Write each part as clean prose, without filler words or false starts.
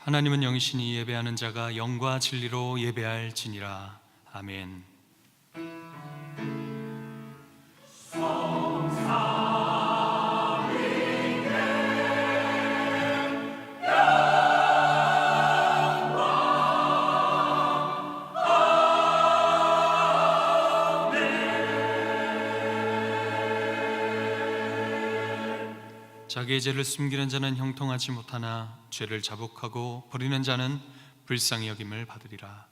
하나님은 영이시니 예배하는 자가 영과 진리로 예배할지니라. 아멘. 자기의 죄를 숨기는 자는 형통하지 못하나 죄를 자복하고 버리는 자는 불쌍히 여김을 받으리라.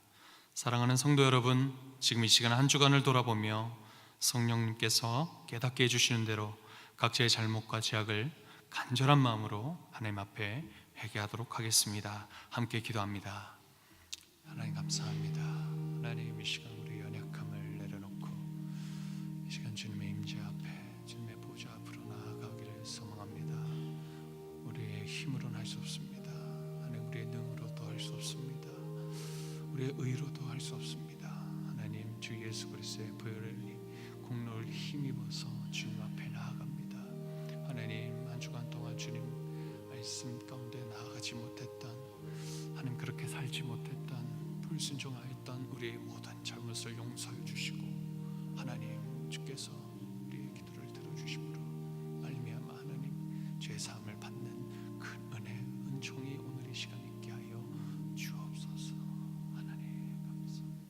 사랑하는 성도 여러분, 지금 이 시간 한 주간을 돌아보며 성령님께서 깨닫게 해주시는 대로 각자의 잘못과 죄악을 간절한 마음으로 하나님 앞에 회개하도록 하겠습니다. 함께 기도합니다. 하나님 감사합니다. 하나님, 이 시간 우리 연약함을 내려놓고 이 시간 주님의 임재 앞에 주님의 보좌 앞으로 나아가기를 소망합니다. 우리의 힘으로는 할 수 없습니다. 하나님, 우리의 능으로도 할 수 없습니다. 우리의 의로도 할 수 없습니다. 하나님, 주 예수 그리스도의 보혈을 공로를 힘입어서 주님 앞에 나아갑니다. 하나님, 한 주간 동안 주님 말씀 가운데 나아가지 못했던, 하나님 그렇게 살지 못했던, 불순종하였던 우리의 모든 잘못을 용서해 주시고, 하나님 주께서 우리의 기도를 들어주심으로 말미암아 하나님 죄 사함을 받는 큰 은혜, 은총이 오늘 이 시간 있게 하여 주옵소서. 하나님 감사합니다.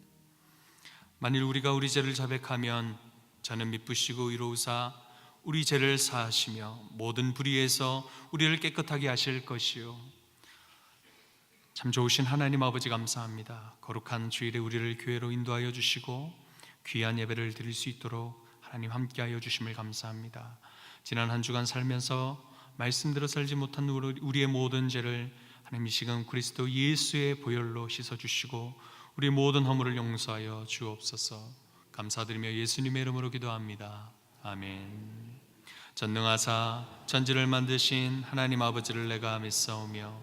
만일 우리가 우리 죄를 자백하면 저는 미쁘시고 의로우사 우리 죄를 사하시며 모든 불의에서 우리를 깨끗하게 하실 것이요, 참 좋으신 하나님 아버지 감사합니다. 거룩한 주일에 우리를 교회로 인도하여 주시고 귀한 예배를 드릴 수 있도록 하나님 함께하여 주심을 감사합니다. 지난 한 주간 살면서 말씀대로 살지 못한 우리의 모든 죄를 하나님 이 시간 그리스도 예수의 보혈로 씻어주시고 우리 모든 허물을 용서하여 주옵소서. 감사드리며 예수님의 이름으로 기도합니다. 아멘. 전능하사 천지를 만드신 하나님 아버지를 내가 믿사오며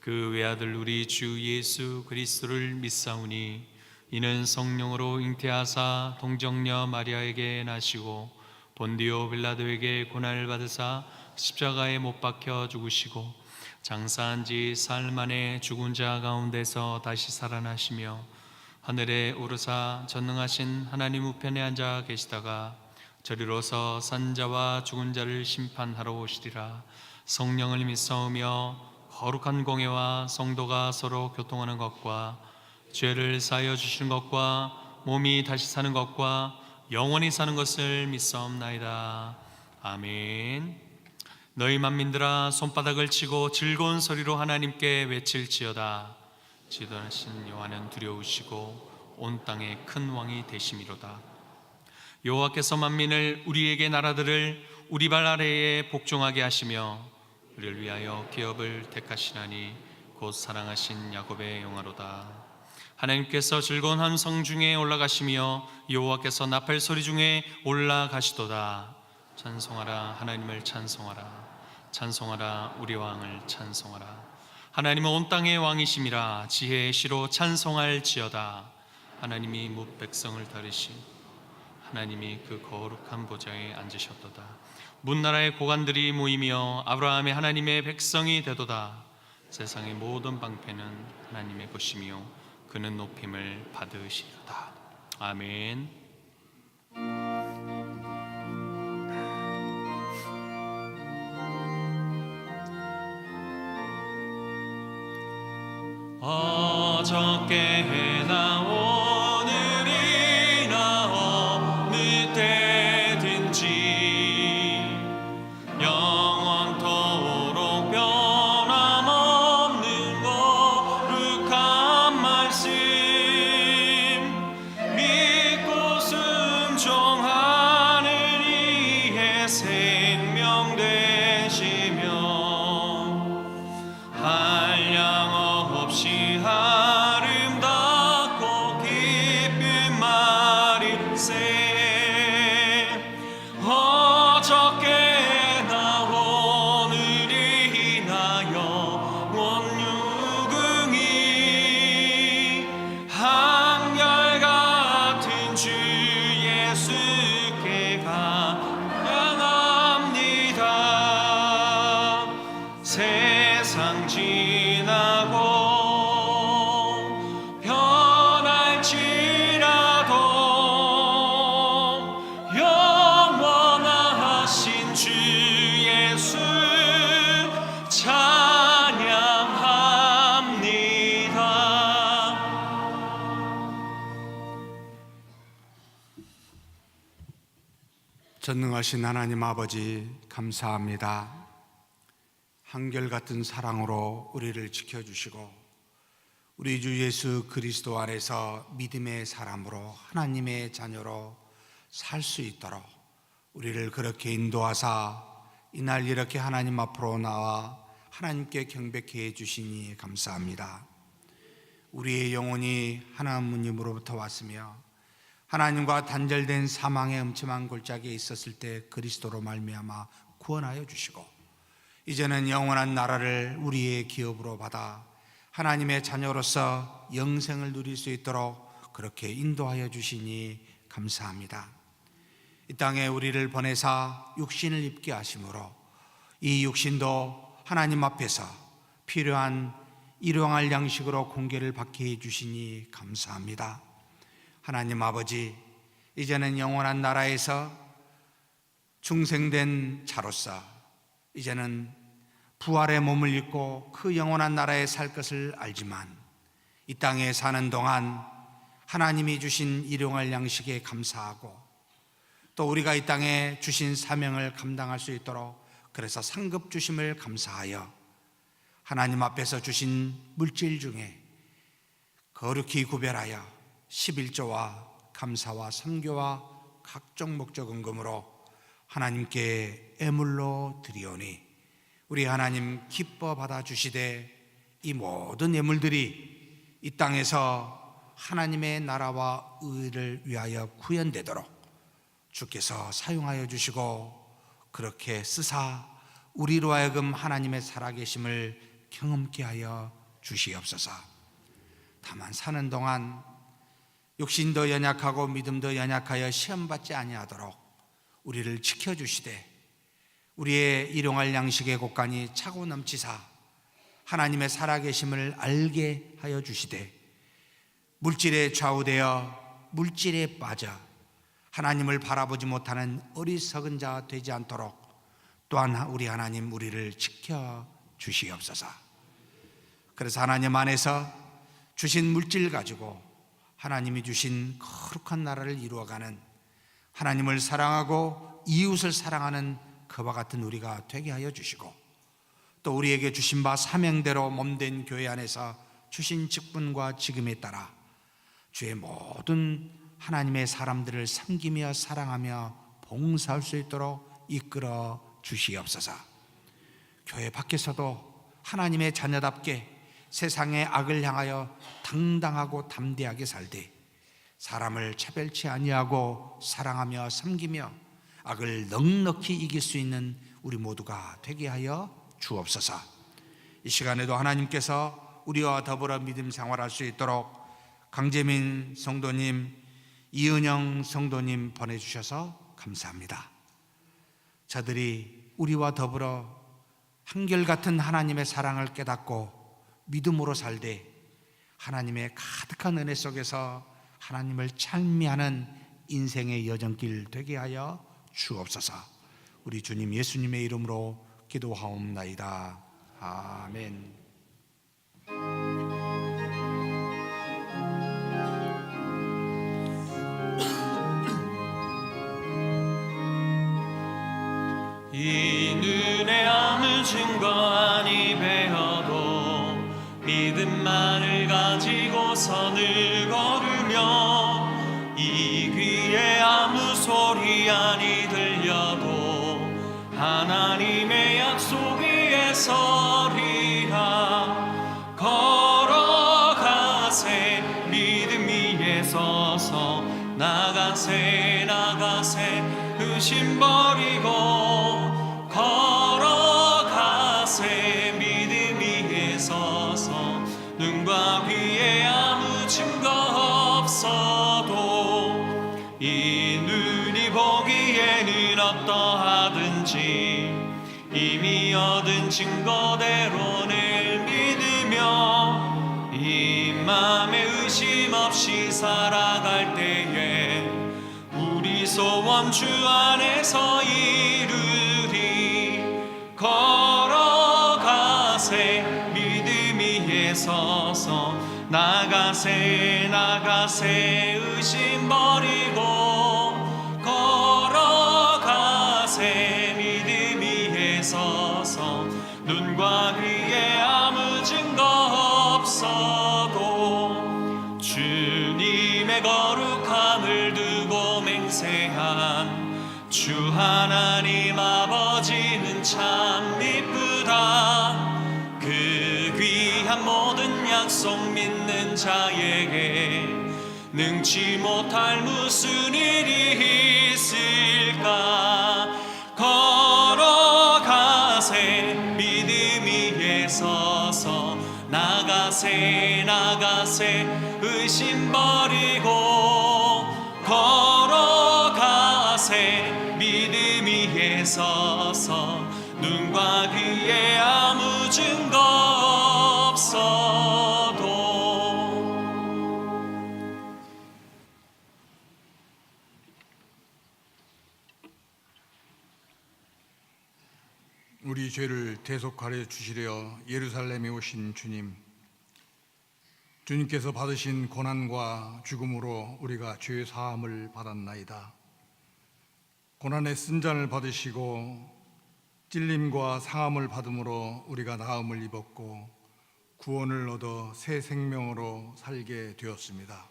그 외아들 우리 주 예수 그리스도를 믿사오니 이는 성령으로 잉태하사 동정녀 마리아에게 나시고 본디오 빌라도에게 고난을 받으사 십자가에 못 박혀 죽으시고 장사한 지 사흘 만에 죽은 자 가운데서 다시 살아나시며 하늘에 오르사 전능하신 하나님 우편에 앉아 계시다가 저리로서 산 자와 죽은 자를 심판하러 오시리라. 성령을 믿사오며 거룩한 공예와 성도가 서로 교통하는 것과 죄를 사하여 주시는 것과 몸이 다시 사는 것과 영원히 사는 것을 믿사옵나이다. 아멘. 너희 만민들아 손바닥을 치고 즐거운 소리로 하나님께 외칠지어다. 지도하신 여호와는 두려우시고 온 땅에 큰 왕이 되심이로다. 여호와께서 만민을 우리에게 나라들을 우리 발 아래에 복종하게 하시며 우리를 위하여 기업을 택하시나니 곧 사랑하신 야곱의 영화로다. 하나님께서 즐거운 함성 중에 올라가시며 여호와께서 나팔 소리 중에 올라가시도다. 찬송하라, 하나님을 찬송하라. 찬송하라, 우리 왕을 찬송하라. 하나님은 온 땅의 왕이심이라. 지혜의 시로 찬송할지어다. 하나님이 뭇 백성을 다루시 하나님이 그 거룩한 보좌에 앉으셨도다. 문나라의 고관들이 모이며 아브라함의 하나님의 백성이 되도다. 세상의 모든 방패는 하나님의 것이며 그는 높임을 받으시리로다. 아멘. 어저께나 오늘이나 어느 때든지 영원토록 변함없는 거룩한 말씀 믿고 전능하신 하나님 아버지, 감사합니다. 한결같은 사랑으로 우리를 지켜주시고 우리 주 예수 그리스도 안에서 믿음의 사람으로 하나님의 자녀로 살 수 있도록 우리를 그렇게 인도하사 이날 이렇게 하나님 앞으로 나와 하나님께 경배케 해주시니 감사합니다. 우리의 영혼이 하나님으로부터 왔으며 하나님과 단절된 사망의 음침한 골짜기에 있었을 때 그리스도로 말미암아 구원하여 주시고 이제는 영원한 나라를 우리의 기업으로 받아 하나님의 자녀로서 영생을 누릴 수 있도록 그렇게 인도하여 주시니 감사합니다. 이 땅에 우리를 보내사 육신을 입게 하심으로 이 육신도 하나님 앞에서 필요한 일용할 양식으로 공개를 받게 해주시니 감사합니다. 하나님 아버지, 이제는 영원한 나라에서 중생된 자로서 이제는 부활의 몸을 입고 그 영원한 나라에 살 것을 알지만 이 땅에 사는 동안 하나님이 주신 일용할 양식에 감사하고 또 우리가 이 땅에 주신 사명을 감당할 수 있도록 그래서 상급 주심을 감사하여 하나님 앞에서 주신 물질 중에 거룩히 구별하여 11조와 감사와 선교와 각종 목적 헌금으로 하나님께 애물로 드리오니 우리 하나님 기뻐 받아주시되 이 모든 예물들이 이 땅에서 하나님의 나라와 의를 위하여 구현되도록 주께서 사용하여 주시고 그렇게 쓰사 우리로 하여금 하나님의 살아계심을 경험케 하여 주시옵소서. 다만 사는 동안 육신도 연약하고 믿음도 연약하여 시험받지 아니하도록 우리를 지켜주시되 우리의 일용할 양식의 곳간이 차고 넘치사 하나님의 살아계심을 알게 하여 주시되 물질에 좌우되어 물질에 빠져 하나님을 바라보지 못하는 어리석은 자 되지 않도록 또한 우리 하나님 우리를 지켜주시옵소서. 그래서 하나님 안에서 주신 물질 가지고 하나님이 주신 거룩한 나라를 이루어가는 하나님을 사랑하고 이웃을 사랑하는 그와 같은 우리가 되게 하여 주시고 또 우리에게 주신 바 사명대로 몸된 교회 안에서 주신 직분과 직임에 따라 주의 모든 하나님의 사람들을 섬기며 사랑하며 봉사할 수 있도록 이끌어 주시옵소서. 교회 밖에서도 하나님의 자녀답게 세상의 악을 향하여 당당하고 담대하게 살되 사람을 차별치 아니하고 사랑하며 섬기며 악을 넉넉히 이길 수 있는 우리 모두가 되게 하여 주옵소서. 이 시간에도 하나님께서 우리와 더불어 믿음 생활할 수 있도록 강재민 성도님, 이은영 성도님 보내주셔서 감사합니다. 저들이 우리와 더불어 한결같은 하나님의 사랑을 깨닫고 믿음으로 살되 하나님의 가득한 은혜 속에서 하나님을 찬미하는 인생의 여정길 되게 하여 주옵소서. 우리 주님 예수님의 이름으로 기도하옵나이다. 아멘. 이 눈에 아무 증거 아니 배어도 믿음만을 가지고 선을 걸으며 이 귀에 아무 소리 아니 들려도 하나님의 약속 위에 서리라. 걸어가세 믿음 위에 서서 나가세 의심 버리고 걸어가세 믿음 위에 서서 눈과 귀에 아무 증거 없어도 이 눈이 보기에는 어떠하든지 이미 얻은 증거대로 늘 믿으며 이 맘에 의심 없이 살아갈 때에 우리 소원 주 안에서 이루리. 걸어가세 믿음 위에 서서 나가세 의심 버리고 걸어가세 주의 거룩함을 두고 맹세한 주 하나님 아버지는 참 이쁘다. 그 귀한 모든 약속 믿는 자에게 능치 못할 무슨 일이 있을까. 걸어가세 믿음 위에 서서, 나가세 의심 버리고, 걸어가세 믿음 위에 서서, 눈과 귀에 아무 증거 없어도. 우리 죄를 대속하여 주시려 예루살렘에 오신 주님께서 받으신 고난과 죽음으로 우리가 죄 사함을 받았나이다. 고난의 쓴잔을 받으시고 찔림과 상함을 받음으로 우리가 나음을 입었고 구원을 얻어 새 생명으로 살게 되었습니다.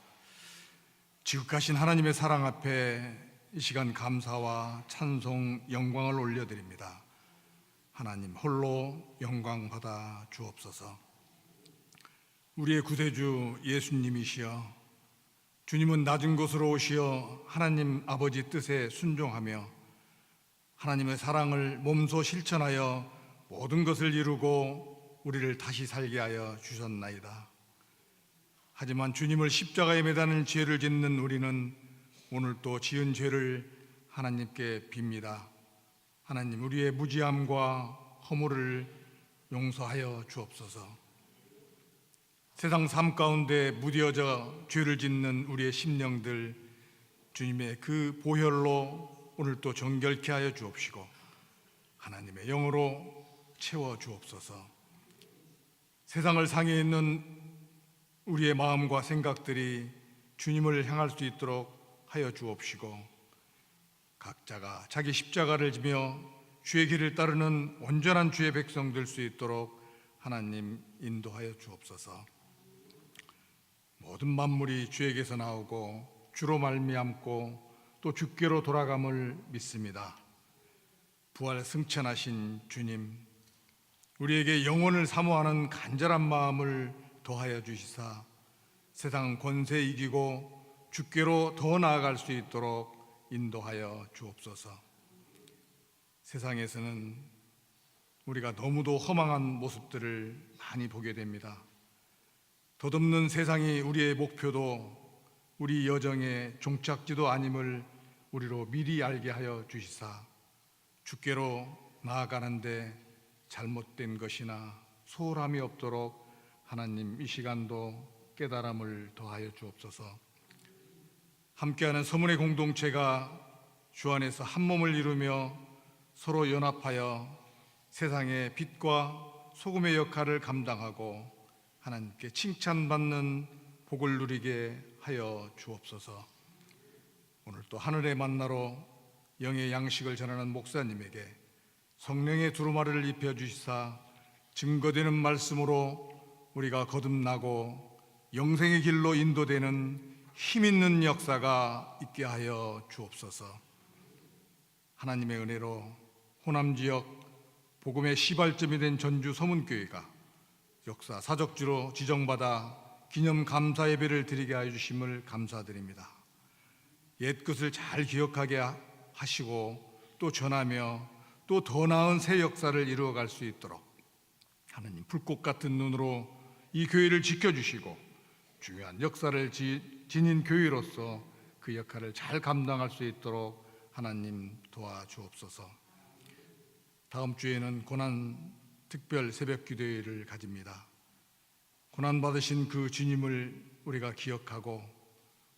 지극하신 하나님의 사랑 앞에 이 시간 감사와 찬송, 영광을 올려드립니다. 하나님 홀로 영광 받아 주옵소서. 우리의 구세주 예수님이시여, 주님은 낮은 곳으로 오시어 하나님 아버지 뜻에 순종하며 하나님의 사랑을 몸소 실천하여 모든 것을 이루고 우리를 다시 살게 하여 주셨나이다. 하지만 주님을 십자가에 매다는 죄를 짓는 우리는 오늘 또 지은 죄를 하나님께 빕니다. 하나님, 우리의 무지함과 허물을 용서하여 주옵소서. 세상 삶 가운데 무뎌져 죄를 짓는 우리의 심령들, 주님의 그 보혈로 오늘 또 정결케 하여 주옵시고 하나님의 영으로 채워 주옵소서. 세상을 상해 있는 우리의 마음과 생각들이 주님을 향할 수 있도록 하여 주옵시고, 각자가 자기 십자가를 지며 주의 길을 따르는 온전한 주의 백성 될 수 있도록 하나님 인도하여 주옵소서. 모든 만물이 주에게서 나오고 주로 말미암고 또 주께로 돌아감을 믿습니다. 부활 승천하신 주님, 우리에게 영혼을 사모하는 간절한 마음을 더하여 주시사 세상 권세 이기고 주께로 더 나아갈 수 있도록 인도하여 주옵소서. 세상에서는 우리가 너무도 허망한 모습들을 많이 보게 됩니다. 덧없는 세상이 우리의 목표도 우리 여정의 종착지도 아님을 우리로 미리 알게 하여 주시사 주께로 나아가는데 잘못된 것이나 소홀함이 없도록 하나님 이 시간도 깨달음을 더하여 주옵소서. 함께하는 서문의 공동체가 주 안에서 한 몸을 이루며 서로 연합하여 세상의 빛과 소금의 역할을 감당하고 하나님께 칭찬받는 복을 누리게 하여 주옵소서. 오늘 또 하늘의 만나로 영의 양식을 전하는 목사님에게 성령의 두루마리를 입혀주시사 증거되는 말씀으로 우리가 거듭나고 영생의 길로 인도되는 힘있는 역사가 있게 하여 주옵소서. 하나님의 은혜로 호남지역 복음의 시발점이 된 전주 서문교회가 역사 사적지로 지정받아 기념 감사 예배를 드리게 하여 주심을 감사드립니다. 옛것을 잘 기억하게 하시고 또 전하며 또 더 나은 새 역사를 이루어갈 수 있도록 하나님 불꽃 같은 눈으로 이 교회를 지켜주시고 중요한 역사를 지닌 교회로서 그 역할을 잘 감당할 수 있도록 하나님 도와주옵소서. 다음 주에는 고난 특별 새벽 기도회를 가집니다. 고난 받으신 그 주님을 우리가 기억하고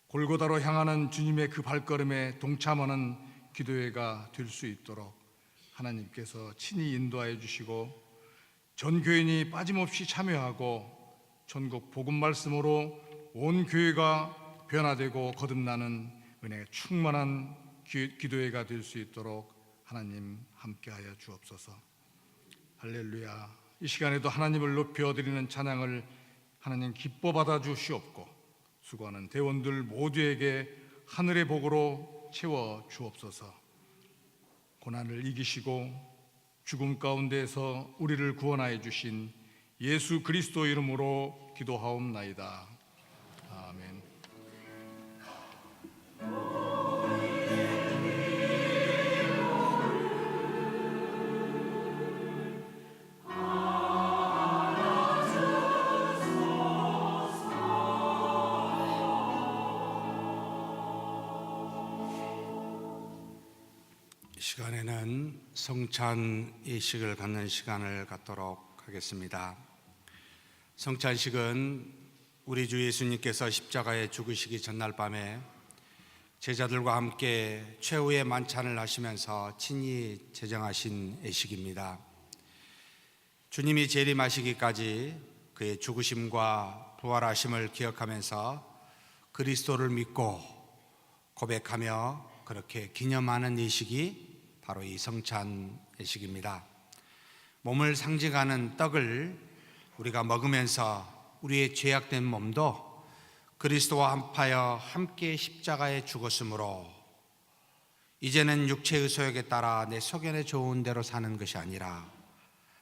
골고다로 향하는 주님의 그 발걸음에 동참하는 기도회가 될 수 있도록 하나님께서 친히 인도하여 주시고 전 교인이 빠짐없이 참여하고 전국 복음 말씀으로 온 교회가 변화되고 거듭나는 은혜 충만한 기도회가 될 수 있도록 하나님 함께하여 주옵소서. 할렐루야. 이 시간에도 하나님을 높여 드리는 찬양을 하나님 기뻐 받아 주시옵고 수고하는 대원들 모두에게 하늘의 복으로 채워 주옵소서. 고난을 이기시고 죽음 가운데에서 우리를 구원하여 주신 예수 그리스도 이름으로 기도하옵나이다. 아멘. 이 시간에는 성찬 예식을 갖는 시간을 갖도록 하겠습니다. 성찬식은 우리 주 예수님께서 십자가에 죽으시기 전날 밤에 제자들과 함께 최후의 만찬을 하시면서 친히 제정하신 예식입니다. 주님이 재림하시기까지 그의 죽으심과 부활하심을 기억하면서 그리스도를 믿고 고백하며 그렇게 기념하는 예식이 바로 이 성찬 예식입니다. 몸을 상징하는 떡을 우리가 먹으면서 우리의 죄악된 몸도 그리스도와 합하여 함께 십자가에 죽었으므로 이제는 육체의 소욕에 따라 내 소견에 좋은 대로 사는 것이 아니라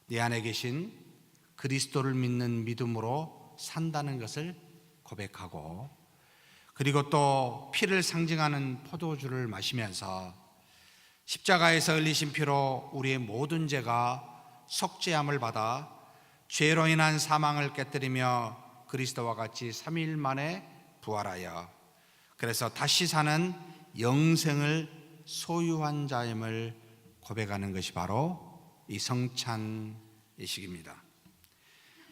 내 안에 계신 그리스도를 믿는 믿음으로 산다는 것을 고백하고, 그리고 또 피를 상징하는 포도주를 마시면서 십자가에서 흘리신 피로 우리의 모든 죄가 속죄함을 받아 죄로 인한 사망을 깨뜨리며 그리스도와 같이 3일 만에 부활하여 그래서 다시 사는 영생을 소유한 자임을 고백하는 것이 바로 이 성찬 예식입니다.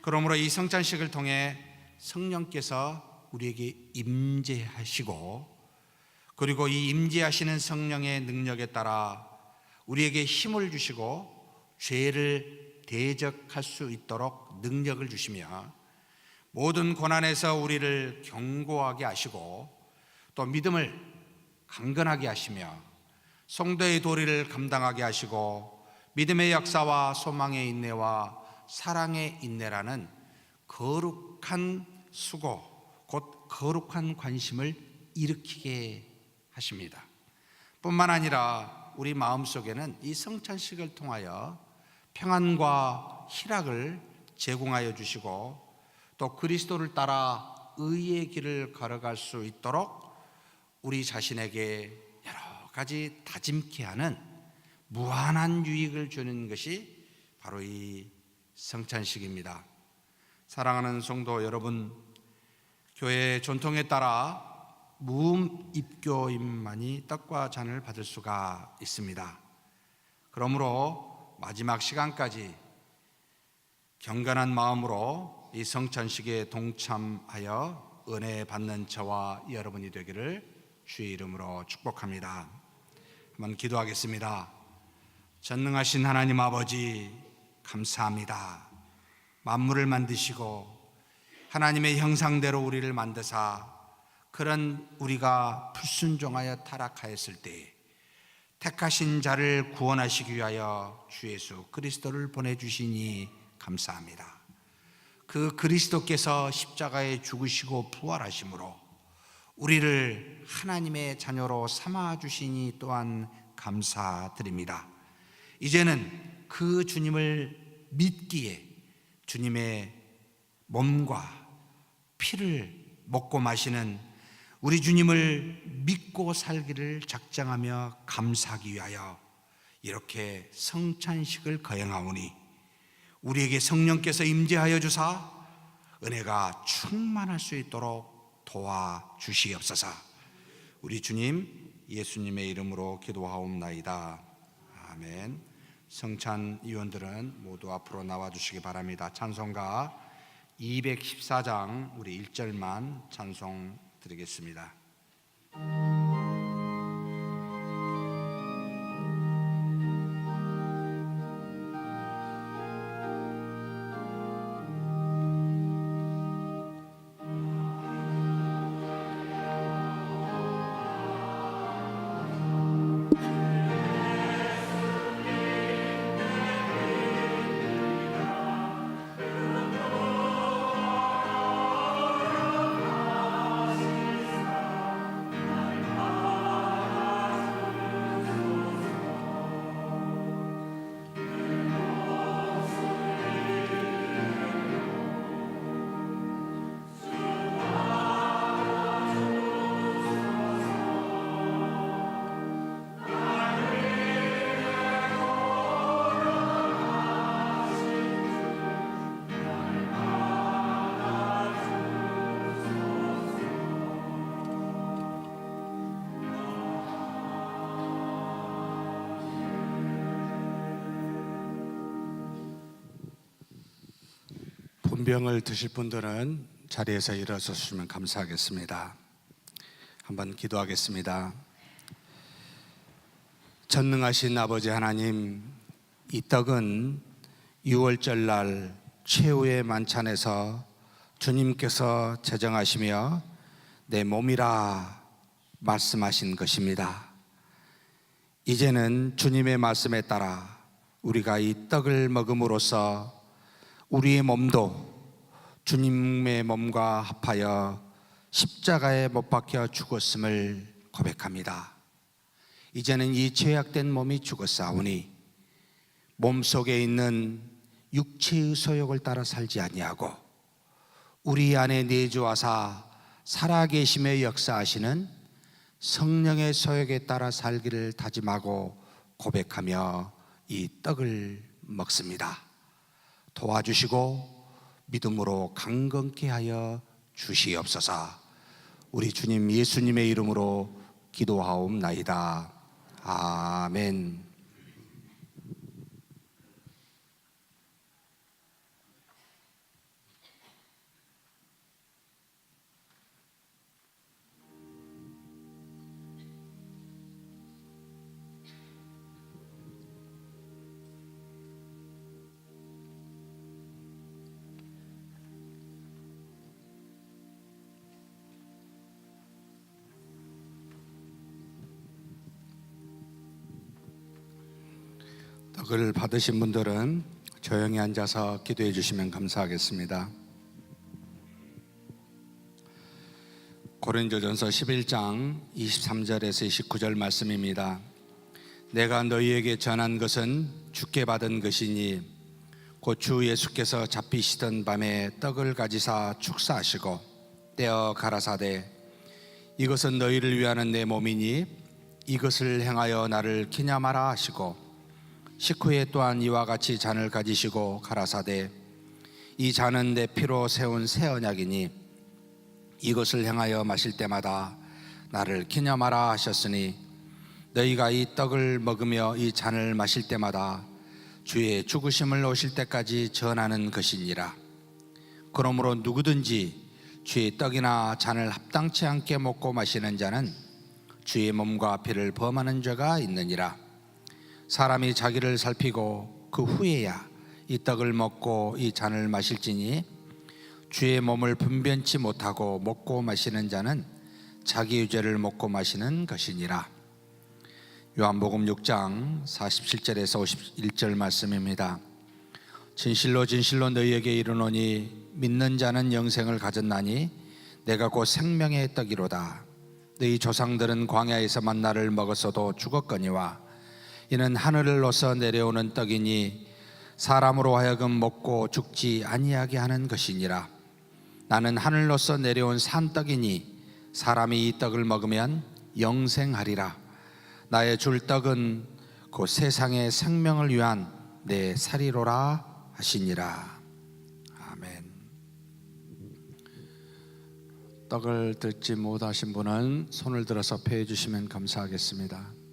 그러므로 이 성찬식을 통해 성령께서 우리에게 임재하시고, 그리고 이 임재하시는 성령의 능력에 따라 우리에게 힘을 주시고 죄를 대적할 수 있도록 능력을 주시며 모든 고난에서 우리를 견고하게 하시고 또 믿음을 강건하게 하시며 성도의 도리를 감당하게 하시고 믿음의 역사와 소망의 인내와 사랑의 인내라는 거룩한 수고, 곧 거룩한 관심을 일으키게 하십니다. 뿐만 아니라 우리 마음속에는 이 성찬식을 통하여 평안과 희락을 제공하여 주시고 또 그리스도를 따라 의의 길을 걸어갈 수 있도록 우리 자신에게 여러 가지 다짐케 하는 무한한 유익을 주는 것이 바로 이 성찬식입니다. 사랑하는 성도 여러분, 교회의 전통에 따라 무음입교인만이 떡과 잔을 받을 수가 있습니다. 그러므로 마지막 시간까지 경건한 마음으로 이 성찬식에 동참하여 은혜 받는 저와 여러분이 되기를 주의 이름으로 축복합니다. 한번 기도하겠습니다. 전능하신 하나님 아버지, 감사합니다. 만물을 만드시고 하나님의 형상대로 우리를 만드사 그런 우리가 불순종하여 타락하였을 때 택하신 자를 구원하시기 위하여 주 예수 그리스도를 보내주시니 감사합니다. 그 그리스도께서 십자가에 죽으시고 부활하심으로 우리를 하나님의 자녀로 삼아주시니 또한 감사드립니다. 이제는 그 주님을 믿기에 주님의 몸과 피를 먹고 마시는 우리 주님을 믿고 살기를 작정하며 감사하기 위하여 이렇게 성찬식을 거행하오니 우리에게 성령께서 임재하여 주사 은혜가 충만할 수 있도록 도와주시옵소서. 우리 주님 예수님의 이름으로 기도하옵나이다. 아멘. 성찬 위원들은 모두 앞으로 나와주시기 바랍니다. 찬송가 214장 우리 1절만 찬송 드리겠습니다. 분병을 드실 분들은 자리에서 일어서 주시면 감사하겠습니다. 한번 기도하겠습니다. 전능하신 아버지 하나님, 이 떡은 6월절 날 최후의 만찬에서 주님께서 제정하시며 내 몸이라 말씀하신 것입니다. 이제는 주님의 말씀에 따라 우리가 이 떡을 먹음으로써 우리의 몸도 주님의 몸과 합하여 십자가에 못 박혀 죽었음을 고백합니다. 이제는 이 죄악된 몸이 죽었사오니 몸속에 있는 육체의 소욕을 따라 살지 아니하고 우리 안에 내주하사 살아계심에 역사하시는 성령의 소욕에 따라 살기를 다짐하고 고백하며 이 떡을 먹습니다. 도와주시고 믿음으로 강건케 하여 주시옵소서. 우리 주님 예수님의 이름으로 기도하옵나이다. 아멘. 떡을 받으신 분들은 조용히 앉아서 기도해 주시면 감사하겠습니다. 고린도전서 11장 23절에서 29절 말씀입니다. 내가 너희에게 전한 것은 주께 받은 것이니 곧 주 예수께서 잡히시던 밤에 떡을 가지사 축사하시고 떼어 가라사대 이것은 너희를 위하는 내 몸이니 이것을 행하여 나를 기념하라 하시고 식후에 또한 이와 같이 잔을 가지시고 가라사대 이 잔은 내 피로 세운 새 언약이니 이것을 행하여 마실 때마다 나를 기념하라 하셨으니 너희가 이 떡을 먹으며 이 잔을 마실 때마다 주의 죽으심을 오실 때까지 전하는 것이니라. 그러므로 누구든지 주의 떡이나 잔을 합당치 않게 먹고 마시는 자는 주의 몸과 피를 범하는 죄가 있느니라. 사람이 자기를 살피고 그 후에야 이 떡을 먹고 이 잔을 마실지니 주의 몸을 분변치 못하고 먹고 마시는 자는 자기의 죄를 먹고 마시는 것이니라. 요한복음 6장 47절에서 51절 말씀입니다. 진실로 진실로 너희에게 이르노니 믿는 자는 영생을 가졌나니 내가 곧 생명의 떡이로다. 너희 조상들은 광야에서 만나를 먹었어도 죽었거니와 이는 하늘로서 내려오는 떡이니 사람으로 하여금 먹고 죽지 아니하게 하는 것이니라. 나는 하늘로서 내려온 산떡이니 사람이 이 떡을 먹으면 영생하리라. 나의 줄 떡은 곧 세상의 생명을 위한 내 살이로라 하시니라. 아멘. 떡을 듣지 못하신 분은 손을 들어서 폐해 주시면 감사하겠습니다.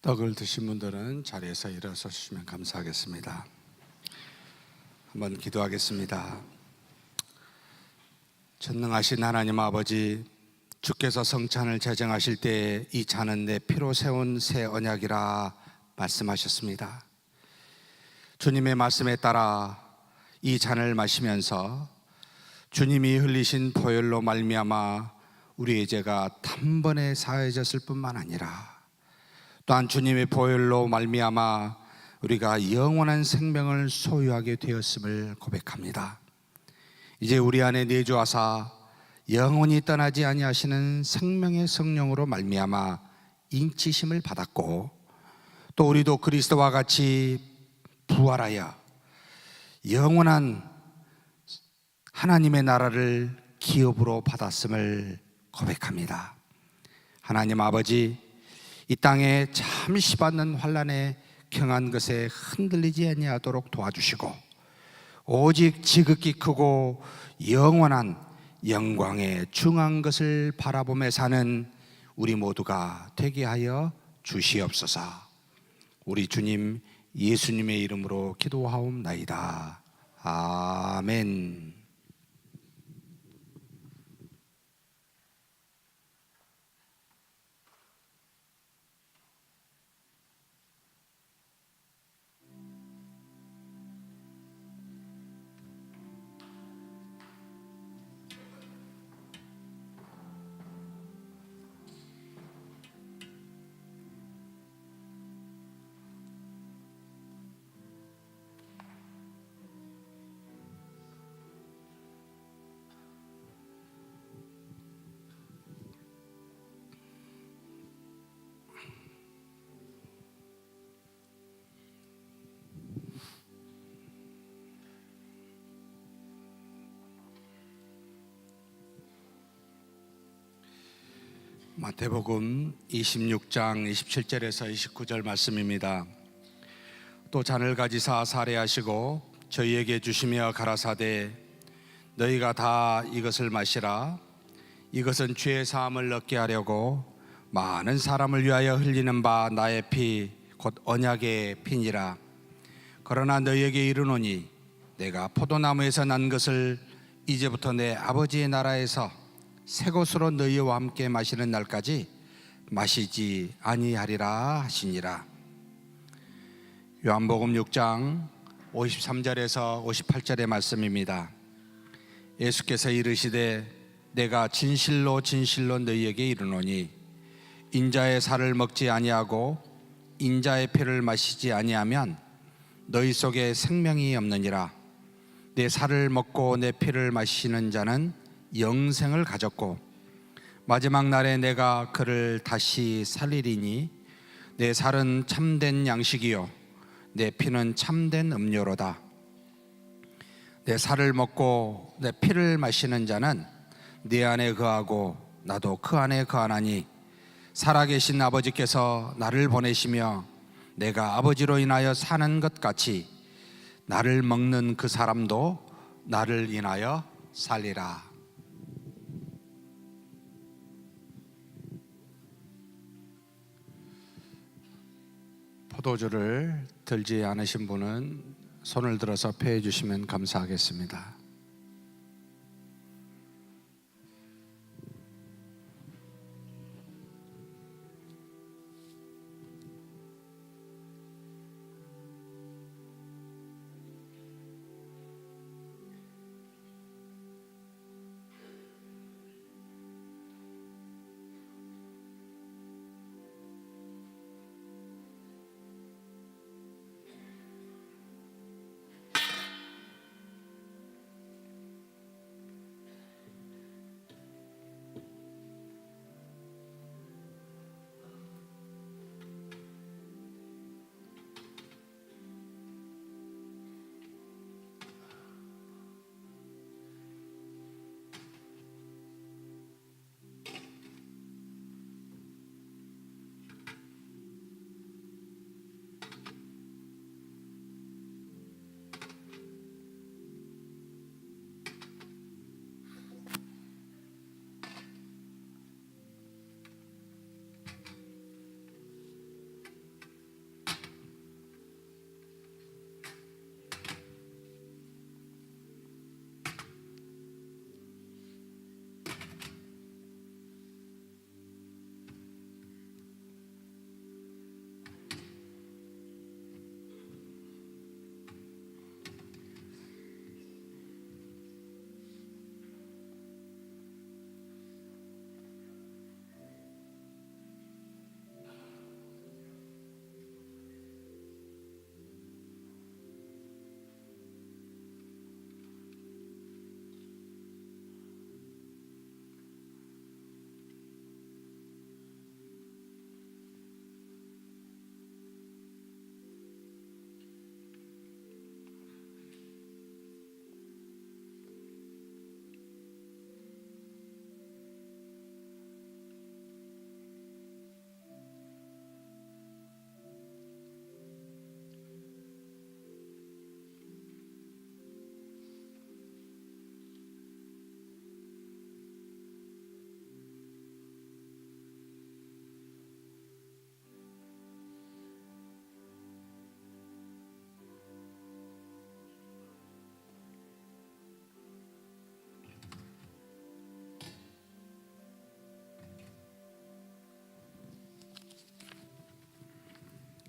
떡을 드신 분들은 자리에서 일어서 주시면 감사하겠습니다. 한번 기도하겠습니다. 전능하신 하나님 아버지, 주께서 성찬을 제정하실 때 이 잔은 내 피로 세운 새 언약이라 말씀하셨습니다. 주님의 말씀에 따라 이 잔을 마시면서 주님이 흘리신 보혈로 말미암아 우리의 죄가 단번에 사해졌을 뿐만 아니라 또한 주님의 보혈로 말미암아 우리가 영원한 생명을 소유하게 되었음을 고백합니다. 이제 우리 안에 내주하사 영원히 떠나지 아니하시는 생명의 성령으로 말미암아 인치심을 받았고, 또 우리도 그리스도와 같이 부활하여 영원한 하나님의 나라를 기업으로 받았음을 고백합니다. 하나님 아버지, 이 땅에 잠시 받는 환난에 경한 것에 흔들리지 아니하도록 도와주시고, 오직 지극히 크고 영원한 영광의 중한 것을 바라보며 사는 우리 모두가 되게 하여 주시옵소서. 우리 주님 예수님의 이름으로 기도하옵나이다. 아멘. 마태복음 26장 27절에서 29절 말씀입니다. 또 잔을 가지사 사례하시고 저희에게 주시며 가라사대, 너희가 다 이것을 마시라. 이것은 죄의 사함을 얻게 하려고 많은 사람을 위하여 흘리는 바 나의 피 곧 언약의 피니라. 그러나 너희에게 이르노니 내가 포도나무에서 난 것을 이제부터 내 아버지의 나라에서 새 것으로 너희와 함께 마시는 날까지 마시지 아니하리라 하시니라. 요한복음 6장 53절에서 58절의 말씀입니다. 예수께서 이르시되 내가 진실로 진실로 너희에게 이르노니 인자의 살을 먹지 아니하고 인자의 피를 마시지 아니하면 너희 속에 생명이 없느니라. 내 살을 먹고 내 피를 마시는 자는 영생을 가졌고 마지막 날에 내가 그를 다시 살리리니 내 살은 참된 양식이요 내 피는 참된 음료로다. 내 살을 먹고 내 피를 마시는 자는 내 안에 거하고 나도 그 안에 거하나니 살아계신 아버지께서 나를 보내시며 내가 아버지로 인하여 사는 것 같이 나를 먹는 그 사람도 나를 인하여 살리라. 포도주를 들지 않으신 분은 손을 들어서 폐해 주시면 감사하겠습니다.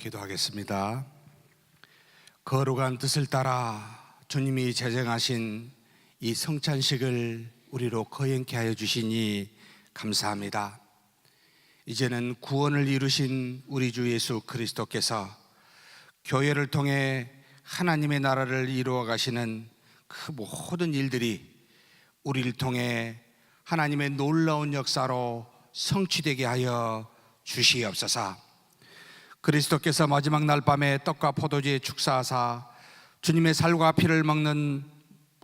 기도하겠습니다. 거룩한 뜻을 따라 주님이 제정하신 이 성찬식을 우리로 거행케 하여 주시니 감사합니다. 이제는 구원을 이루신 우리 주 예수 그리스도께서 교회를 통해 하나님의 나라를 이루어 가시는 그 모든 일들이 우리를 통해 하나님의 놀라운 역사로 성취되게 하여 주시옵소서. 그리스도께서 마지막 날 밤에 떡과 포도주에 축사하사 주님의 살과 피를 먹는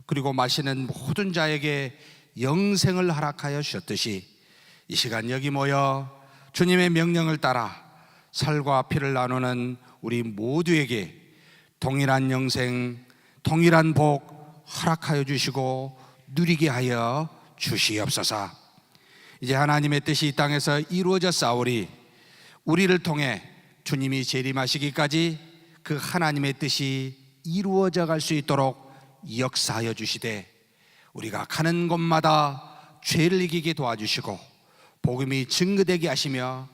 그리고 마시는 모든 자에게 영생을 허락하여 주셨듯이 이 시간 여기 모여 주님의 명령을 따라 살과 피를 나누는 우리 모두에게 동일한 영생, 동일한 복 허락하여 주시고 누리게 하여 주시옵소서. 이제 하나님의 뜻이 이 땅에서 이루어져 싸우리 우리를 통해 주님이 재림하시기까지 그 하나님의 뜻이 이루어져 갈 수 있도록 역사하여 주시되 우리가 가는 곳마다 죄를 이기게 도와주시고 복음이 증거되게 하시며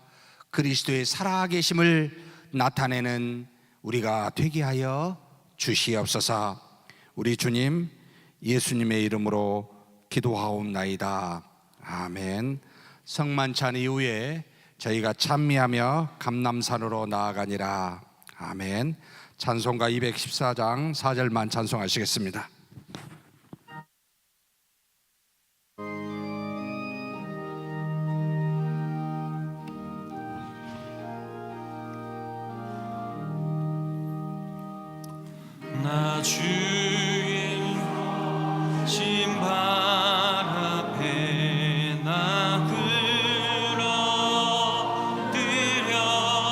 그리스도의 살아계심을 나타내는 우리가 되게 하여 주시옵소서. 우리 주님 예수님의 이름으로 기도하옵나이다. 아멘. 성만찬 이후에 저희가 찬미하며 감람산으로 나아가니라. 아멘. 찬송가 214장 4절만 찬송하시겠습니다. 나 주의 신발 앞에 나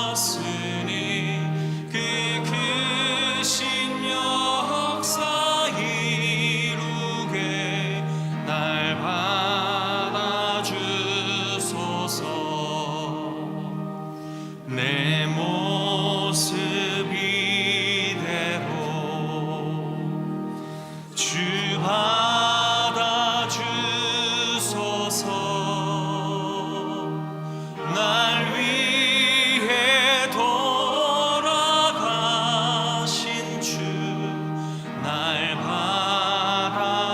드렸으니 그 크신 역사 이루게 날 받아주소서. 내 모습 주 받아주소서. 날 위해 돌아가신 주 날 받아주소서.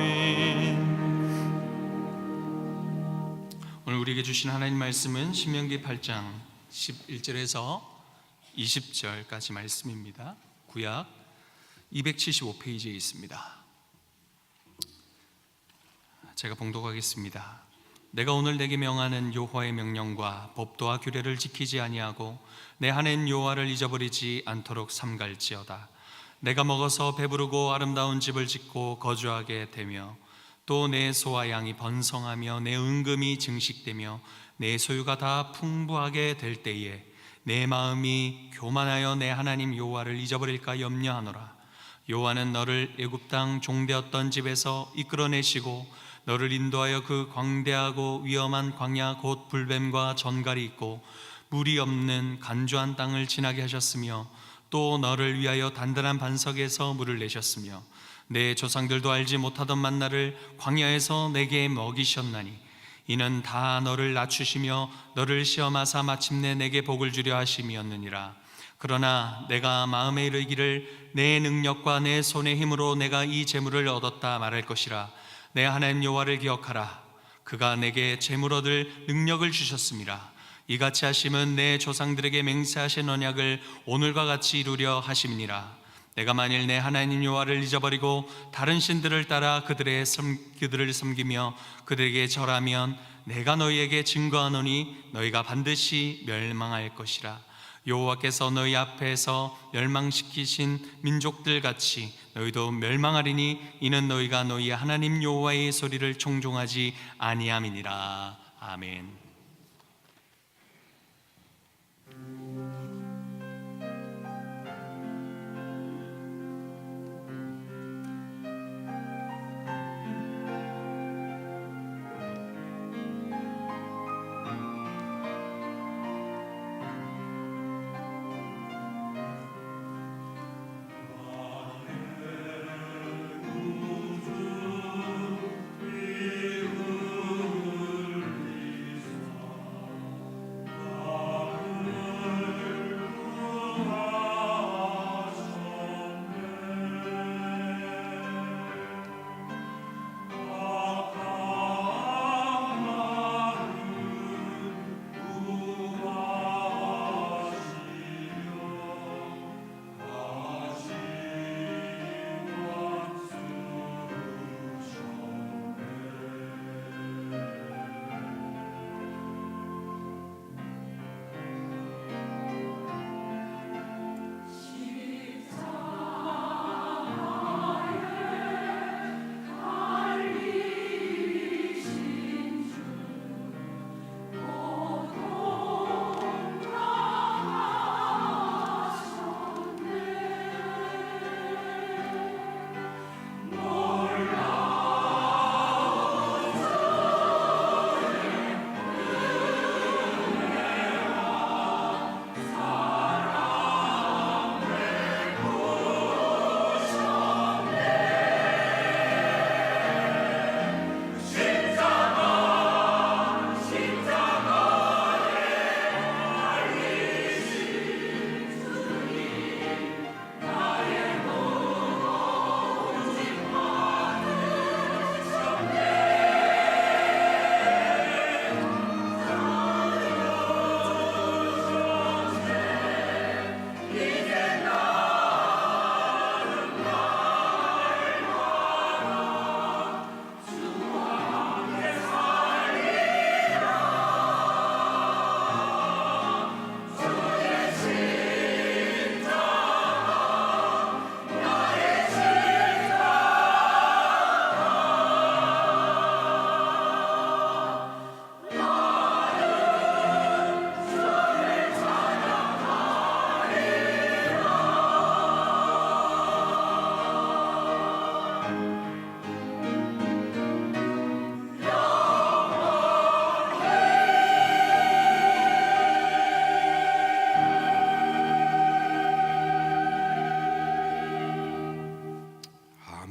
아멘. 오늘 우리에게 주신 하나님 말씀은 신명기 8장 11절에서 20절까지 말씀입니다. 구약 275페이지에 있습니다. 제가 봉독하겠습니다. 내가 오늘 내게 명하는 여호와의 명령과 법도와 규례를 지키지 아니하고 내 하나님 여호와를 잊어버리지 않도록 삼갈지어다. 내가 먹어서 배부르고 아름다운 집을 짓고 거주하게 되며 또 내 소와 양이 번성하며 내 은금이 증식되며 내 소유가 다 풍부하게 될 때에 내 마음이 교만하여 내 하나님 여호와를 잊어버릴까 염려하노라. 여호와는 너를 애굽 땅 종되었던 집에서 이끌어내시고 너를 인도하여 그 광대하고 위험한 광야 곧 불뱀과 전갈이 있고 물이 없는 간조한 땅을 지나게 하셨으며 또 너를 위하여 단단한 반석에서 물을 내셨으며 내 조상들도 알지 못하던 만나를 광야에서 내게 먹이셨나니 이는 다 너를 낮추시며 너를 시험하사 마침내 내게 복을 주려 하심이었느니라. 그러나 내가 마음에 이르기를 내 능력과 내 손의 힘으로 내가 이 재물을 얻었다 말할 것이라. 내 하나님 여호와를 기억하라. 그가 내게 재물 얻을 능력을 주셨음이라. 이같이 하심은 내 조상들에게 맹세하신 언약을 오늘과 같이 이루려 하심이니라. 내가 만일 내 하나님 여호와를 잊어버리고 다른 신들을 따라 그들을 섬기며 그들에게 절하면 내가 너희에게 증거하노니 너희가 반드시 멸망할 것이라. 여호와께서 너희 앞에서 멸망시키신 민족들 같이 너희도 멸망하리니 이는 너희가 너희 하나님 여호와의 소리를 청종하지 아니함이니라. 아멘.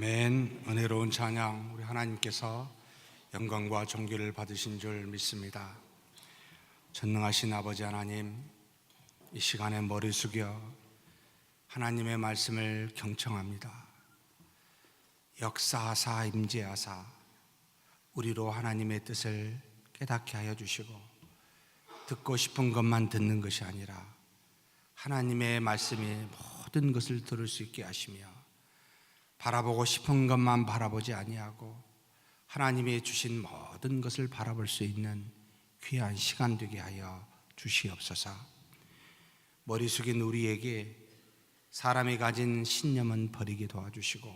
아멘. 은혜로운 찬양, 우리 하나님께서 영광과 존귀를 받으신 줄 믿습니다. 전능하신 아버지 하나님, 이 시간에 머리 숙여 하나님의 말씀을 경청합니다. 역사하사 임재하사 우리로 하나님의 뜻을 깨닫게 하여 주시고, 듣고 싶은 것만 듣는 것이 아니라 하나님의 말씀이 모든 것을 들을 수 있게 하시며, 바라보고 싶은 것만 바라보지 아니하고 하나님이 주신 모든 것을 바라볼 수 있는 귀한 시간 되게 하여 주시옵소서. 머리 숙인 우리에게 사람이 가진 신념은 버리게 도와주시고,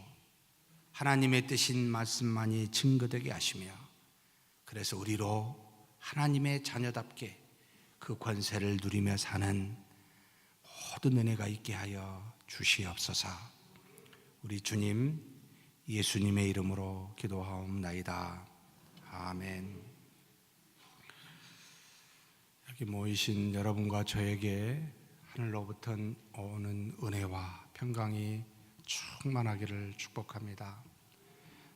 하나님의 뜻인 말씀만이 증거되게 하시며, 그래서 우리로 하나님의 자녀답게 그 권세를 누리며 사는 모든 은혜가 있게 하여 주시옵소서. 우리 주님 예수님의 이름으로 기도하옵나이다. 아멘. 여기 모이신 여러분과 저에게 하늘로부터 오는 은혜와 평강이 충만하기를 축복합니다.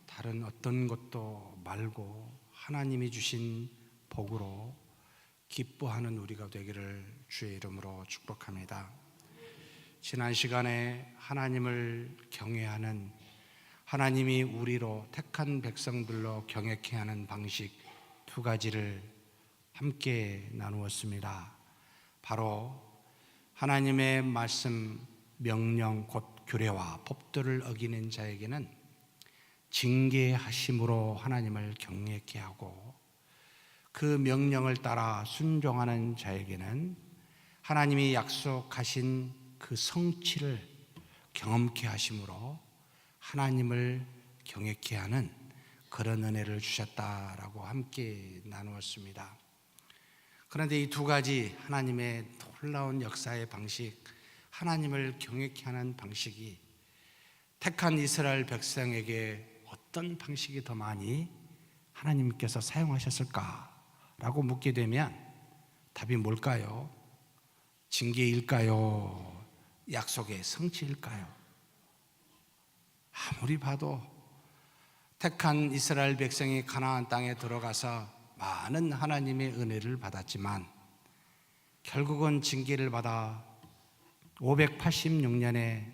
다른 어떤 것도 말고 하나님이 주신 복으로 기뻐하는 우리가 되기를 주의 이름으로 축복합니다. 지난 시간에 하나님을 경외하는, 하나님이 우리로 택한 백성들로 경외케 하는 방식 두 가지를 함께 나누었습니다. 바로 하나님의 말씀, 명령, 곧 규례와 법도를 어기는 자에게는 징계하심으로 하나님을 경외케 하고, 그 명령을 따라 순종하는 자에게는 하나님이 약속하신 그 성취를 경험케 하심으로 하나님을 경외케 하는 그런 은혜를 주셨다라고 함께 나누었습니다. 그런데 이 두 가지 하나님의 놀라운 역사의 방식, 하나님을 경외케 하는 방식이 택한 이스라엘 백성에게 어떤 방식이 더 많이 하나님께서 사용하셨을까라고 묻게 되면 답이 뭘까요? 징계일까요? 약속의 성취일까요? 아무리 봐도 택한 이스라엘 백성이 가나안 땅에 들어가서 많은 하나님의 은혜를 받았지만 결국은 징계를 받아 586년에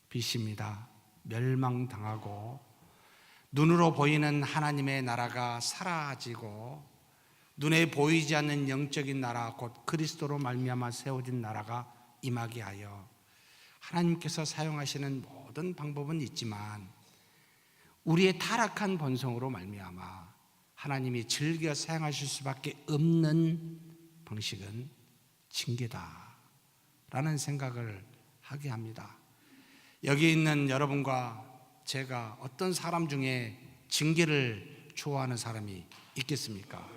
BC입니다. 멸망당하고 눈으로 보이는 하나님의 나라가 사라지고, 눈에 보이지 않는 영적인 나라, 곧 그리스도로 말미암아 세워진 나라가 임하게 하여, 하나님께서 사용하시는 모든 방법은 있지만 우리의 타락한 본성으로 말미암아 하나님이 즐겨 사용하실 수밖에 없는 방식은 징계다라는 생각을 하게 합니다. 여기 있는 여러분과 제가 어떤 사람 중에 징계를 좋아하는 사람이 있겠습니까?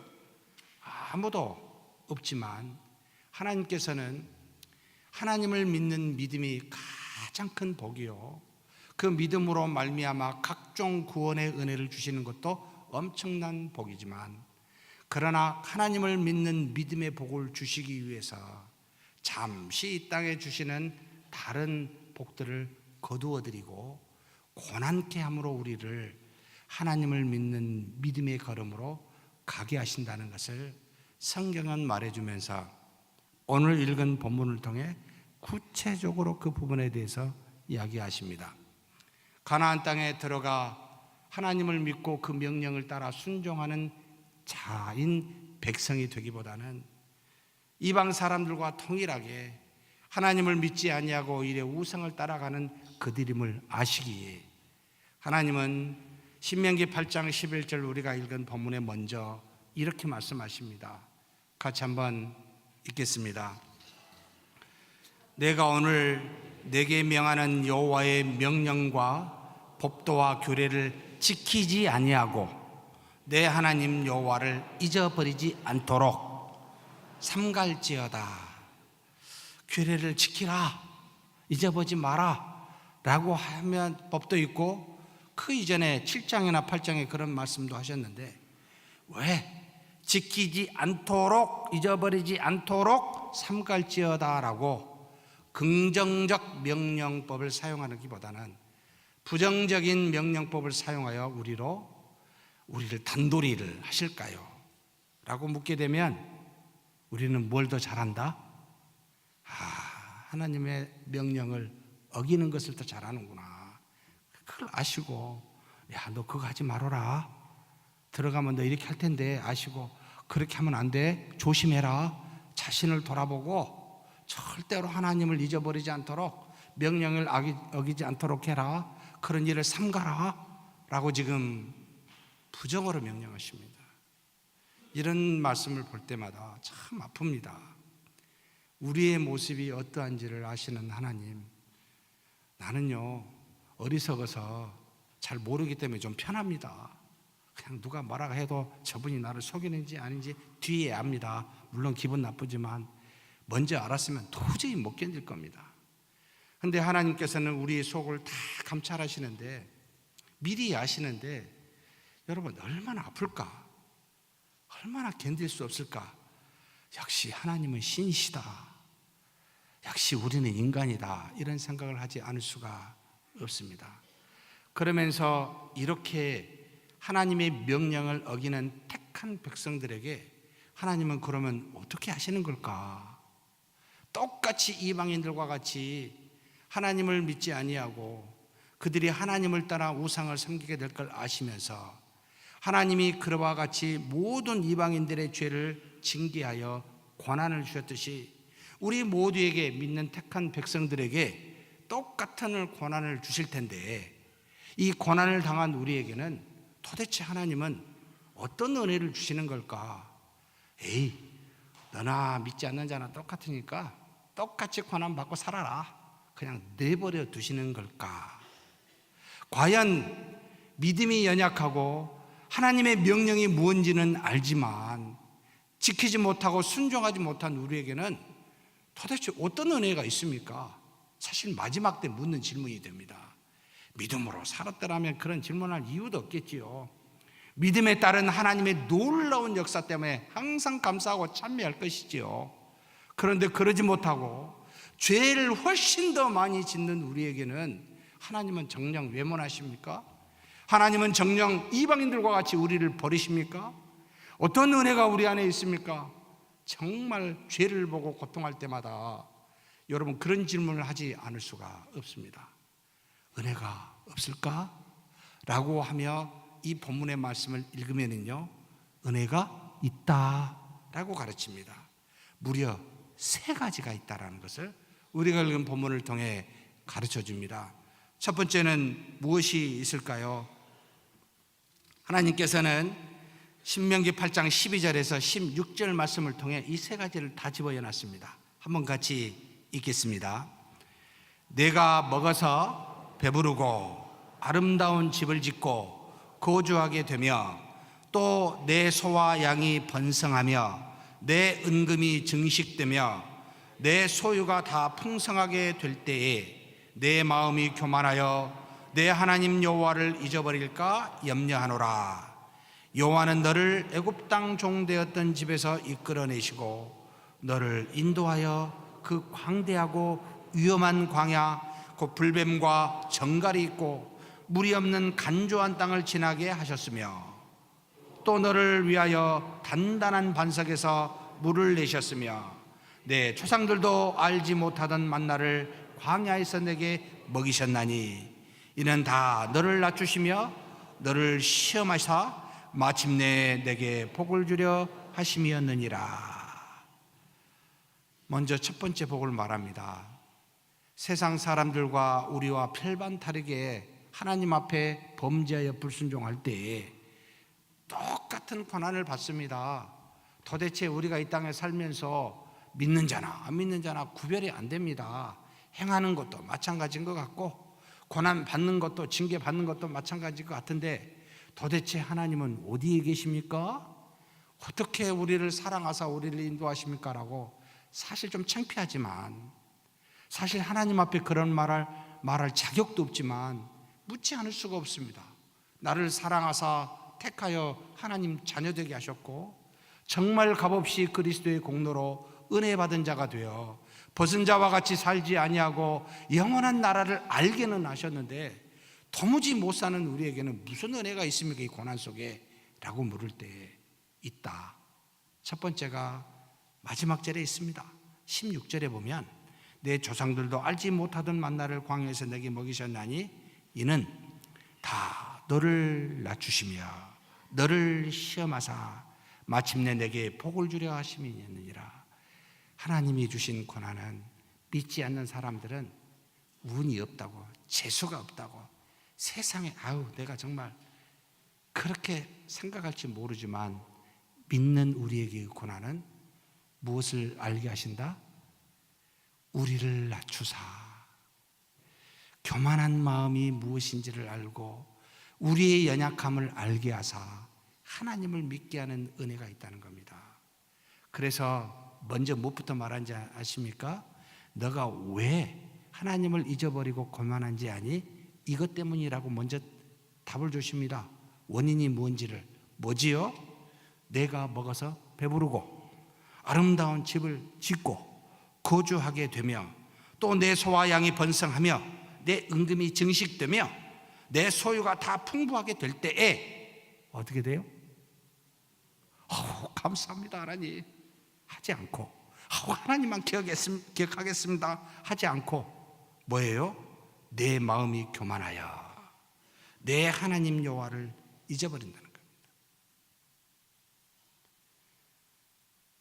아무도 없지만 하나님께서는 하나님을 믿는 믿음이 가장 큰 복이요, 그 믿음으로 말미암아 각종 구원의 은혜를 주시는 것도 엄청난 복이지만, 그러나 하나님을 믿는 믿음의 복을 주시기 위해서 잠시 이 땅에 주시는 다른 복들을 거두어드리고 고난케 함으로 우리를 하나님을 믿는 믿음의 걸음으로 가게 하신다는 것을 성경은 말해주면서 오늘 읽은 본문을 통해 구체적으로 그 부분에 대해서 이야기하십니다. 가나안 땅에 들어가 하나님을 믿고 그 명령을 따라 순종하는 자인 백성이 되기보다는 이방 사람들과 동일하게 하나님을 믿지 아니하고 오히려 우상을 따라가는 그들임을 아시기에, 하나님은 신명기 8장 11절 우리가 읽은 본문에 먼저 이렇게 말씀하십니다. 같이 한번 읽겠습니다. 내가 오늘 내게 명하는 여호와의 명령과 법도와 규례를 지키지 아니하고 내 하나님 여호와를 잊어버리지 않도록 삼갈지어다. 규례를 지키라, 잊어버리지 마라 라고 하면 법도 있고, 그 이전에 7장이나 8장에 그런 말씀도 하셨는데, 왜 지키지 않도록, 잊어버리지 않도록 삼갈지어다 라고 긍정적 명령법을 사용하기보다는 부정적인 명령법을 사용하여 우리를 단도리를 하실까요? 라고 묻게 되면 우리는 뭘 더 잘한다? 하나님의 명령을 어기는 것을 더 잘하는구나. 그걸 아시고, 야, 너 그거 하지 말아라. 들어가면 너 이렇게 할 텐데 아시고, 그렇게 하면 안 돼. 조심해라. 자신을 돌아보고 절대로 하나님을 잊어버리지 않도록, 명령을 어기지 않도록 해라. 그런 일을 삼가라. 라고 지금 부정어로 명령하십니다. 이런 말씀을 볼 때마다 참 아픕니다. 우리의 모습이 어떠한지를 아시는 하나님, 나는요 어리석어서 잘 모르기 때문에 좀 편합니다. 그냥 누가 뭐라고 해도 저분이 나를 속이는지 아닌지 뒤에 압니다. 물론 기분 나쁘지만 먼저 알았으면 도저히 못 견딜 겁니다. 그런데 하나님께서는 우리의 속을 다 감찰하시는데, 미리 아시는데, 여러분 얼마나 아플까? 얼마나 견딜 수 없을까? 역시 하나님은 신이시다. 역시 우리는 인간이다. 이런 생각을 하지 않을 수가 없습니다. 그러면서 이렇게 하나님의 명령을 어기는 택한 백성들에게 하나님은 그러면 어떻게 하시는 걸까? 똑같이 이방인들과 같이 하나님을 믿지 아니하고 그들이 하나님을 따라 우상을 섬기게 될 걸 아시면서 하나님이 그와 같이 모든 이방인들의 죄를 징계하여 권한을 주셨듯이 우리 모두에게 믿는 택한 백성들에게 똑같은 권한을 주실 텐데, 이 권한을 당한 우리에게는 도대체 하나님은 어떤 은혜를 주시는 걸까? 에이, 너나 믿지 않는 자나 똑같으니까 똑같이 권한 받고 살아라. 그냥 내버려 두시는 걸까? 과연 믿음이 연약하고 하나님의 명령이 무엇인지는 알지만 지키지 못하고 순종하지 못한 우리에게는 도대체 어떤 은혜가 있습니까? 사실 마지막 때 묻는 질문이 됩니다. 믿음으로 살았더라면 그런 질문할 이유도 없겠지요. 믿음에 따른 하나님의 놀라운 역사 때문에 항상 감사하고 찬미할 것이지요. 그런데 그러지 못하고 죄를 훨씬 더 많이 짓는 우리에게는 하나님은 정녕 외면하십니까? 하나님은 정녕 이방인들과 같이 우리를 버리십니까? 어떤 은혜가 우리 안에 있습니까? 정말 죄를 보고 고통할 때마다 여러분 그런 질문을 하지 않을 수가 없습니다. 은혜가 없을까? 라고 하며 이 본문의 말씀을 읽으면요, 은혜가 있다 라고 가르칩니다. 무려 3가지가 있다라는 것을 우리가 읽은 본문을 통해 가르쳐 줍니다. 첫 번째는 무엇이 있을까요? 하나님께서는 신명기 8장 12절에서 16절 말씀을 통해 이 3가지를 다 집어여 놨습니다. 한번 같이 읽겠습니다. 내가 먹어서 배부르고 아름다운 집을 짓고 거주하게 되며 또 내 소와 양이 번성하며 내 은금이 증식되며 내 소유가 다 풍성하게 될 때에 내 마음이 교만하여 내 하나님 여호와를 잊어버릴까 염려하노라. 여호와는 너를 애굽 땅 종되었던 집에서 이끌어내시고 너를 인도하여 그 광대하고 위험한 광야 곧 불뱀과 정갈이 있고 물이 없는 간조한 땅을 지나게 하셨으며 또 너를 위하여 단단한 반석에서 물을 내셨으며 내 조상들도 알지 못하던 만나를 광야에서 내게 먹이셨나니 이는 다 너를 낮추시며 너를 시험하사 마침내 내게 복을 주려 하심이었느니라. 먼저 첫 번째 복을 말합니다. 세상 사람들과 우리와 별반 다르게 하나님 앞에 범죄하여 불순종할 때에 똑같은 고난을 받습니다. 도대체 우리가 이 땅에 살면서 믿는 자나 안 믿는 자나 구별이 안 됩니다. 행하는 것도 마찬가지인 것 같고 고난 받는 것도 징계 받는 것도 마찬가지일 것 같은데 도대체 하나님은 어디에 계십니까? 어떻게 우리를 사랑하사 우리를 인도하십니까? 라고 사실 좀 창피하지만 사실 하나님 앞에 그런 말할 자격도 없지만 묻지 않을 수가 없습니다. 나를 사랑하사 택하여 하나님 자녀되게 하셨고 정말 값없이 그리스도의 공로로 은혜 받은 자가 되어 벗은 자와 같이 살지 아니하고 영원한 나라를 알게는 하셨는데 도무지 못 사는 우리에게는 무슨 은혜가 있습니까? 이 고난 속에 라고 물을 때 있다. 첫 번째가 마지막 절에 있습니다. 16절에 보면 내 조상들도 알지 못하던 만나를 광야에서 내게 먹이셨나니 이는 다 너를 낮추시며 너를 시험하사 마침내 내게 복을 주려 하심이니라. 하나님이 주신 고난은 믿지 않는 사람들은 운이 없다고, 재수가 없다고, 세상에 내가 정말 그렇게 생각할지 모르지만 믿는 우리에게 고난은 무엇을 알게 하신다? 우리를 낮추사 교만한 마음이 무엇인지를 알고 우리의 연약함을 알게 하사 하나님을 믿게 하는 은혜가 있다는 겁니다. 그래서 먼저 무엇부터 말한지 아십니까? 너가 왜 하나님을 잊어버리고 고만한지 아니? 이것 때문이라고 먼저 답을 주십니다. 원인이 뭔지를. 뭐지요? 내가 먹어서 배부르고 아름다운 집을 짓고 거주하게 되며 또 내 소와 양이 번성하며 내 은금이 증식되며 내 소유가 다 풍부하게 될 때에 어떻게 돼요? 감사합니다 하나님 하지 않고 하나님만 기억하겠습니다 하지 않고 뭐예요? 내 마음이 교만하여 내 하나님 여호와를 잊어버린다는 겁니다.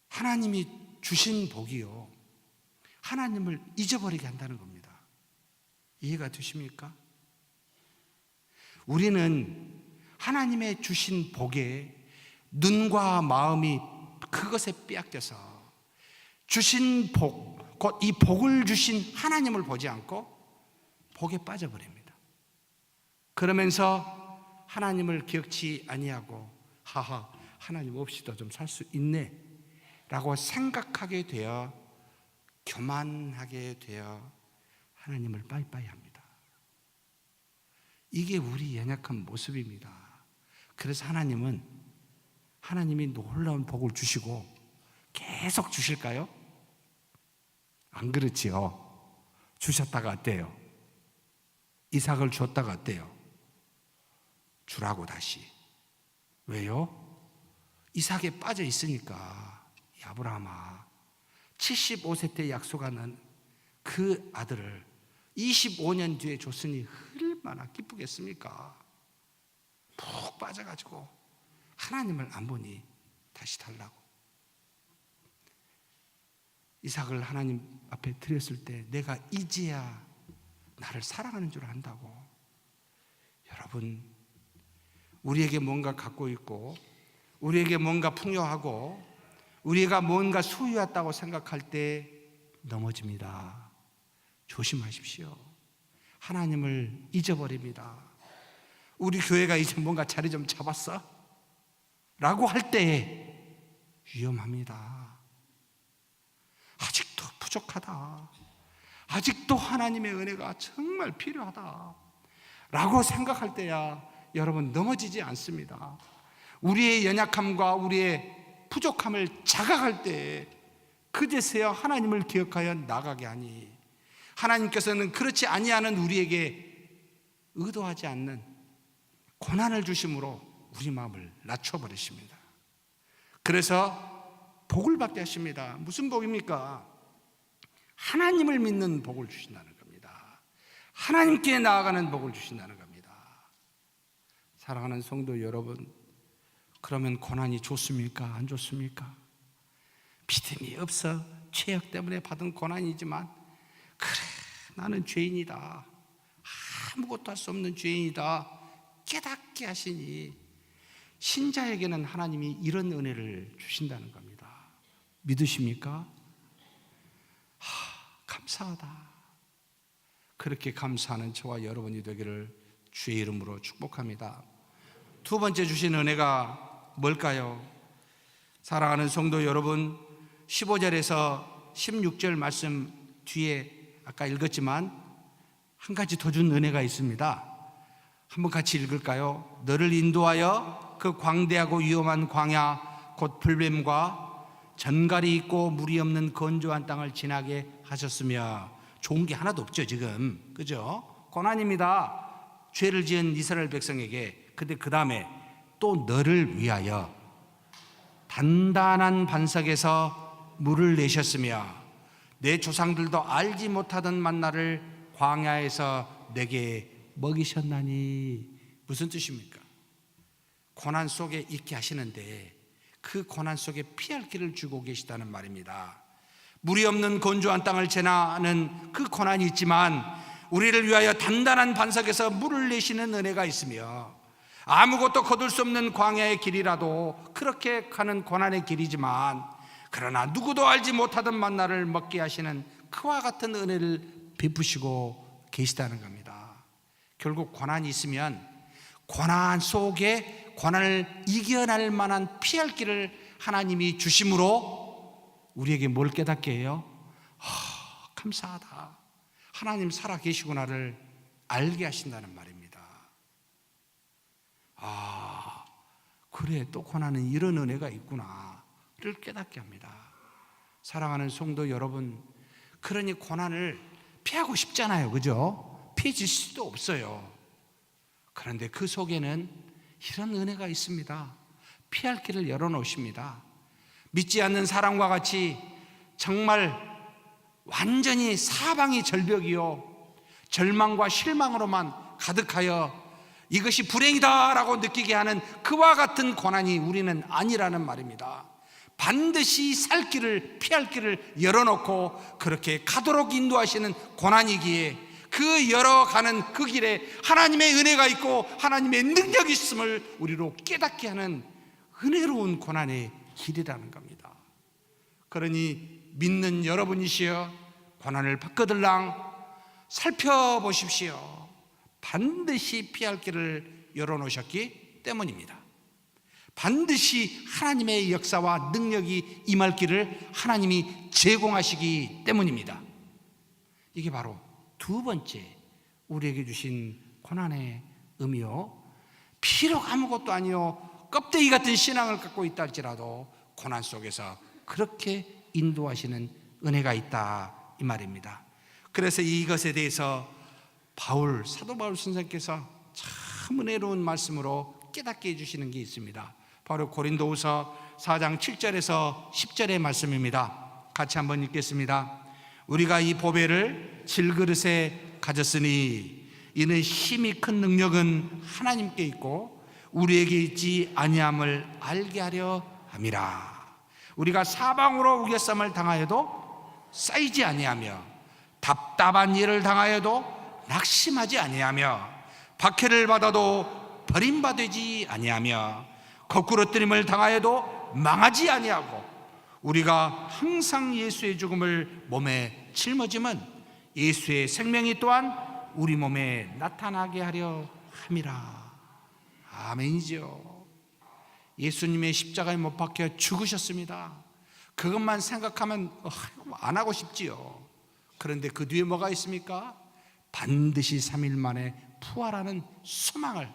하나님이 주신 복이요 하나님을 잊어버리게 한다는 겁니다. 이해가 되십니까? 우리는 하나님의 주신 복에 눈과 마음이 그것에 빼앗겨서 주신 복, 곧 이 복을 주신 하나님을 보지 않고 복에 빠져버립니다. 그러면서 하나님을 기억치 아니하고 하나님 없이도 좀 살 수 있네 라고 생각하게 되어 교만하게 되어 하나님을 빠이빠이 합니다. 이게 우리 연약한 모습입니다. 그래서 하나님이 놀라운 복을 주시고 계속 주실까요? 안 그렇지요? 주셨다가 어때요? 이삭을 줬다가 어때요? 주라고 다시. 왜요? 이삭에 빠져 있으니까 아브라함아 75세 때 약속하는 그 아들을 25년 뒤에 줬으니 얼마나 기쁘겠습니까? 푹 빠져가지고 하나님을 안 보니 다시 달라고. 이삭을 하나님 앞에 드렸을 때 내가 이제야 나를 사랑하는 줄 안다고. 여러분, 우리에게 뭔가 갖고 있고 우리에게 뭔가 풍요하고 우리가 뭔가 소유했다고 생각할 때 넘어집니다. 조심하십시오. 하나님을 잊어버립니다. 우리 교회가 이제 뭔가 자리 좀 잡았어? 라고 할 때에 위험합니다. 아직도 부족하다. 아직도 하나님의 은혜가 정말 필요하다. 라고 생각할 때야 여러분 넘어지지 않습니다. 우리의 연약함과 우리의 부족함을 자각할 때 그제서야 하나님을 기억하여 나가게 하니 하나님께서는 그렇지 아니하는 우리에게 의도하지 않는 고난을 주심으로 우리 마음을 낮춰버리십니다. 그래서 복을 받게 하십니다. 무슨 복입니까? 하나님을 믿는 복을 주신다는 겁니다. 하나님께 나아가는 복을 주신다는 겁니다. 사랑하는 성도 여러분, 그러면 고난이 좋습니까? 안 좋습니까? 믿음이 없어 죄악 때문에 받은 고난이지만 그래 나는 죄인이다, 아무것도 할 수 없는 죄인이다 깨닫게 하시니 신자에게는 하나님이 이런 은혜를 주신다는 겁니다. 믿으십니까? 감사하다. 그렇게 감사하는 저와 여러분이 되기를 주의 이름으로 축복합니다. 두 번째 주신 은혜가 뭘까요? 사랑하는 성도 여러분, 15절에서 16절 말씀 뒤에 아까 읽었지만 한 가지 더 준 은혜가 있습니다. 한번 같이 읽을까요? 너를 인도하여 그 광대하고 위험한 광야 곧 불뱀과 전갈이 있고 물이 없는 건조한 땅을 지나게 하셨으며. 좋은 게 하나도 없죠 지금, 그죠? 고난입니다. 죄를 지은 이스라엘 백성에게 근데 그 다음에 또 너를 위하여 단단한 반석에서 물을 내셨으며 내 조상들도 알지 못하던 만나를 광야에서 내게 먹이셨나니. 무슨 뜻입니까? 고난 속에 있게 하시는데 그 고난 속에 피할 길을 주고 계시다는 말입니다. 물이 없는 건조한 땅을 지나는 그 고난이 있지만 우리를 위하여 단단한 반석에서 물을 내시는 은혜가 있으며 아무것도 거둘 수 없는 광야의 길이라도 그렇게 가는 고난의 길이지만 그러나 누구도 알지 못하던 만나를 먹게 하시는 그와 같은 은혜를 베푸시고 계시다는 겁니다. 결국 고난이 있으면 고난 속에 고난을 이겨낼 만한 피할 길을 하나님이 주심으로 우리에게 뭘 깨닫게 해요? 감사하다. 하나님 살아 계시구나를 알게 하신다는 말입니다. 그래, 또 고난은 이런 은혜가 있구나를 깨닫게 합니다. 사랑하는 성도 여러분, 그러니 고난을 피하고 싶잖아요, 그죠? 피해질 수도 없어요. 그런데 그 속에는 이런 은혜가 있습니다. 피할 길을 열어놓으십니다. 믿지 않는 사람과 같이 정말 완전히 사방이 절벽이요 절망과 실망으로만 가득하여 이것이 불행이다라고 느끼게 하는 그와 같은 고난이 우리는 아니라는 말입니다. 반드시 살 길을 피할 길을 열어놓고 그렇게 가도록 인도하시는 고난이기에 그 열어가는 그 길에 하나님의 은혜가 있고 하나님의 능력이 있음을 우리로 깨닫게 하는 은혜로운 고난의 길이라는 겁니다. 그러니 믿는 여러분이시여 고난을 받거들랑 살펴보십시오. 반드시 피할 길을 열어놓으셨기 때문입니다. 반드시 하나님의 역사와 능력이 임할 길을 하나님이 제공하시기 때문입니다. 이게 바로 두 번째 우리에게 주신 고난의 의미요, 비록 아무것도 아니요 껍데기 같은 신앙을 갖고 있다 할지라도 고난 속에서 그렇게 인도하시는 은혜가 있다 이 말입니다. 그래서 이것에 대해서 사도 바울 선생께서 참 은혜로운 말씀으로 깨닫게 해주시는 게 있습니다. 바로 고린도후서 4장 7절에서 10절의 말씀입니다. 같이 한번 읽겠습니다. 우리가 이 보배를 질그릇에 가졌으니 이는 힘이 큰 능력은 하나님께 있고 우리에게 있지 아니함을 알게 하려 함이라. 우리가 사방으로 우겨쌈을 당하여도 쌓이지 아니하며 답답한 일을 당하여도 낙심하지 아니하며 박해를 받아도 버림받지 아니하며 거꾸러뜨림을 당하여도 망하지 아니하고 우리가 항상 예수의 죽음을 몸에 짊어짐은 예수의 생명이 또한 우리 몸에 나타나게 하려 함이라. 아멘이죠. 예수님의 십자가에 못 박혀 죽으셨습니다. 그것만 생각하면 안 하고 싶지요. 그런데 그 뒤에 뭐가 있습니까? 반드시 3일 만에 부활하는 소망을,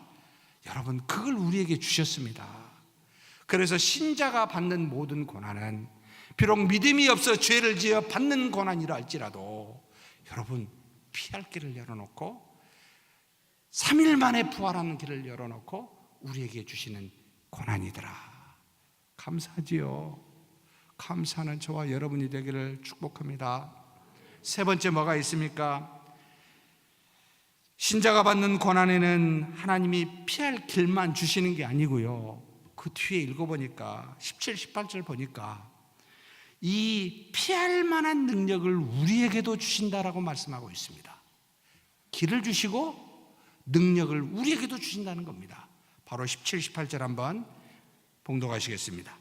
여러분 그걸 우리에게 주셨습니다. 그래서 신자가 받는 모든 고난은 비록 믿음이 없어 죄를 지어 받는 고난이라 할지라도 여러분 피할 길을 열어놓고 3일 만에 부활하는 길을 열어놓고 우리에게 주시는 고난이더라. 감사하지요. 감사하는 저와 여러분이 되기를 축복합니다. 세 번째 뭐가 있습니까? 신자가 받는 고난에는 하나님이 피할 길만 주시는 게 아니고요, 그 뒤에 읽어보니까 17, 18절 보니까 이 피할 만한 능력을 우리에게도 주신다라고 말씀하고 있습니다. 길을 주시고 능력을 우리에게도 주신다는 겁니다. 바로 17, 18절 한번 봉독하시겠습니다.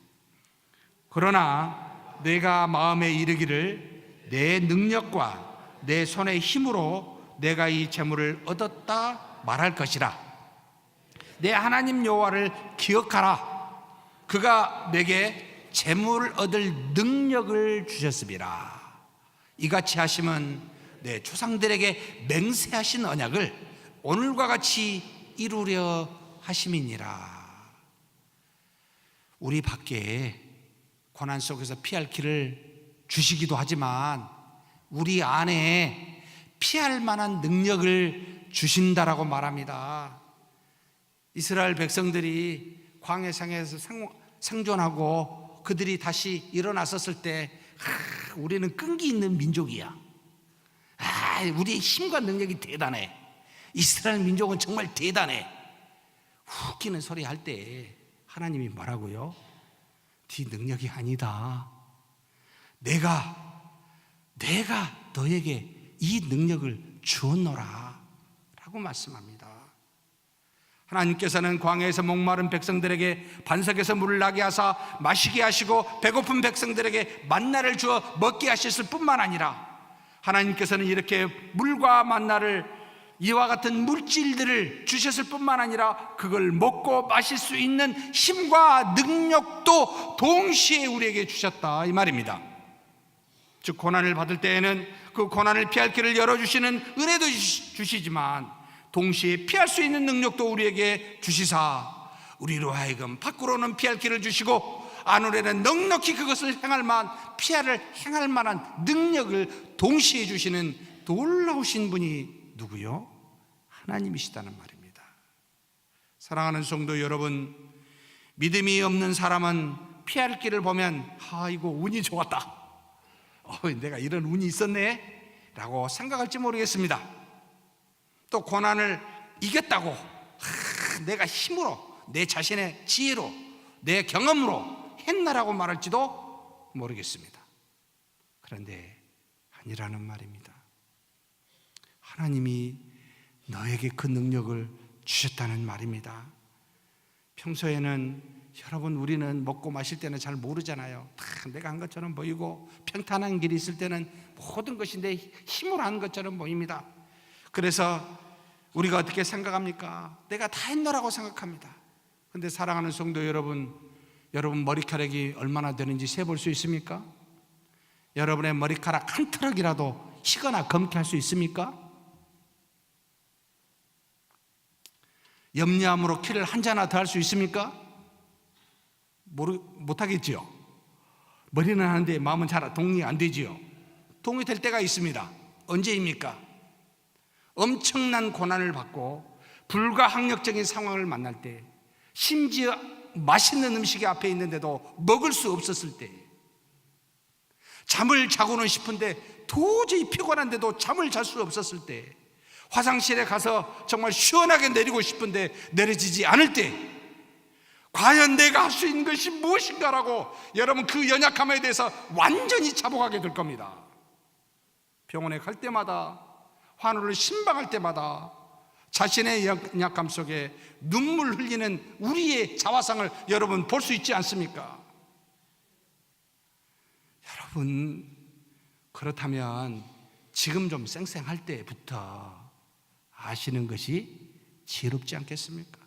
그러나 내가 마음에 이르기를 내 능력과 내 손의 힘으로 내가 이 재물을 얻었다 말할 것이라. 내 하나님 여호와를 기억하라. 그가 내게 재물을 얻을 능력을 주셨음이라. 이같이 하심은 내 조상들에게 맹세하신 언약을 오늘과 같이 이루려 하심이니라. 우리 밖에 고난 속에서 피할 길을 주시기도 하지만 우리 안에 피할 만한 능력을 주신다라고 말합니다. 이스라엘 백성들이 광야상에서 생존하고 그들이 다시 일어났었을 때 우리는 끈기 있는 민족이야. 우리의 힘과 능력이 대단해. 이스라엘 민족은 정말 대단해. 웃기는 소리 할 때 하나님이 뭐라고요? 네 능력이 아니다. 내가 너에게 이 능력을 주었노라 라고 말씀합니다. 하나님께서는 광야에서 목마른 백성들에게 반석에서 물을 나게 하사 마시게 하시고 배고픈 백성들에게 만나를 주어 먹게 하셨을 뿐만 아니라 하나님께서는 이렇게 물과 만나를 이와 같은 물질들을 주셨을 뿐만 아니라 그걸 먹고 마실 수 있는 힘과 능력도 동시에 우리에게 주셨다 이 말입니다. 즉 고난을 받을 때에는 그 고난을 피할 길을 열어주시는 은혜도 주시지만 동시에 피할 수 있는 능력도 우리에게 주시사 우리로 하여금 밖으로는 피할 길을 주시고 안으로는 넉넉히 그것을 행할 만한 능력을 동시에 주시는 놀라우신 분이 누구요? 하나님이시다는 말입니다. 사랑하는 성도 여러분, 믿음이 없는 사람은 피할 길을 보면 이거 운이 좋았다, 내가 이런 운이 있었네 라고 생각할지 모르겠습니다. 또 고난을 이겼다고 내가 힘으로 내 자신의 지혜로 내 경험으로 했나라고 말할지도 모르겠습니다. 그런데 아니라는 말입니다. 하나님이 너에게 그 능력을 주셨다는 말입니다. 평소에는 여러분 우리는 먹고 마실 때는 잘 모르잖아요. 다 내가 한 것처럼 보이고 평탄한 길이 있을 때는 모든 것이 내 힘으로 하는 것처럼 보입니다. 그래서 우리가 어떻게 생각합니까? 내가 다 했노라고 생각합니다. 그런데 사랑하는 성도 여러분 머리카락이 얼마나 되는지 세볼 수 있습니까? 여러분의 머리카락 한 트럭이라도 희거나 검게 할 수 있습니까? 염려함으로 키를 한 자나 더 할 수 있습니까? 못하겠지요. 머리는 하는데 마음은 잘 동의 안 되지요. 동의될 때가 있습니다. 언제입니까? 엄청난 고난을 받고 불가항력적인 상황을 만날 때, 심지어 맛있는 음식이 앞에 있는데도 먹을 수 없었을 때, 잠을 자고는 싶은데 도저히 피곤한데도 잠을 잘 수 없었을 때, 화장실에 가서 정말 시원하게 내리고 싶은데 내려지지 않을 때, 과연 내가 할 수 있는 것이 무엇인가라고 여러분 그 연약함에 대해서 완전히 자복하게 될 겁니다. 병원에 갈 때마다, 환우를 신방할 때마다 자신의 연약함 속에 눈물 흘리는 우리의 자화상을 여러분 볼 수 있지 않습니까? 여러분, 그렇다면 지금 좀 쌩쌩할 때부터 아시는 것이 지혜롭지 않겠습니까?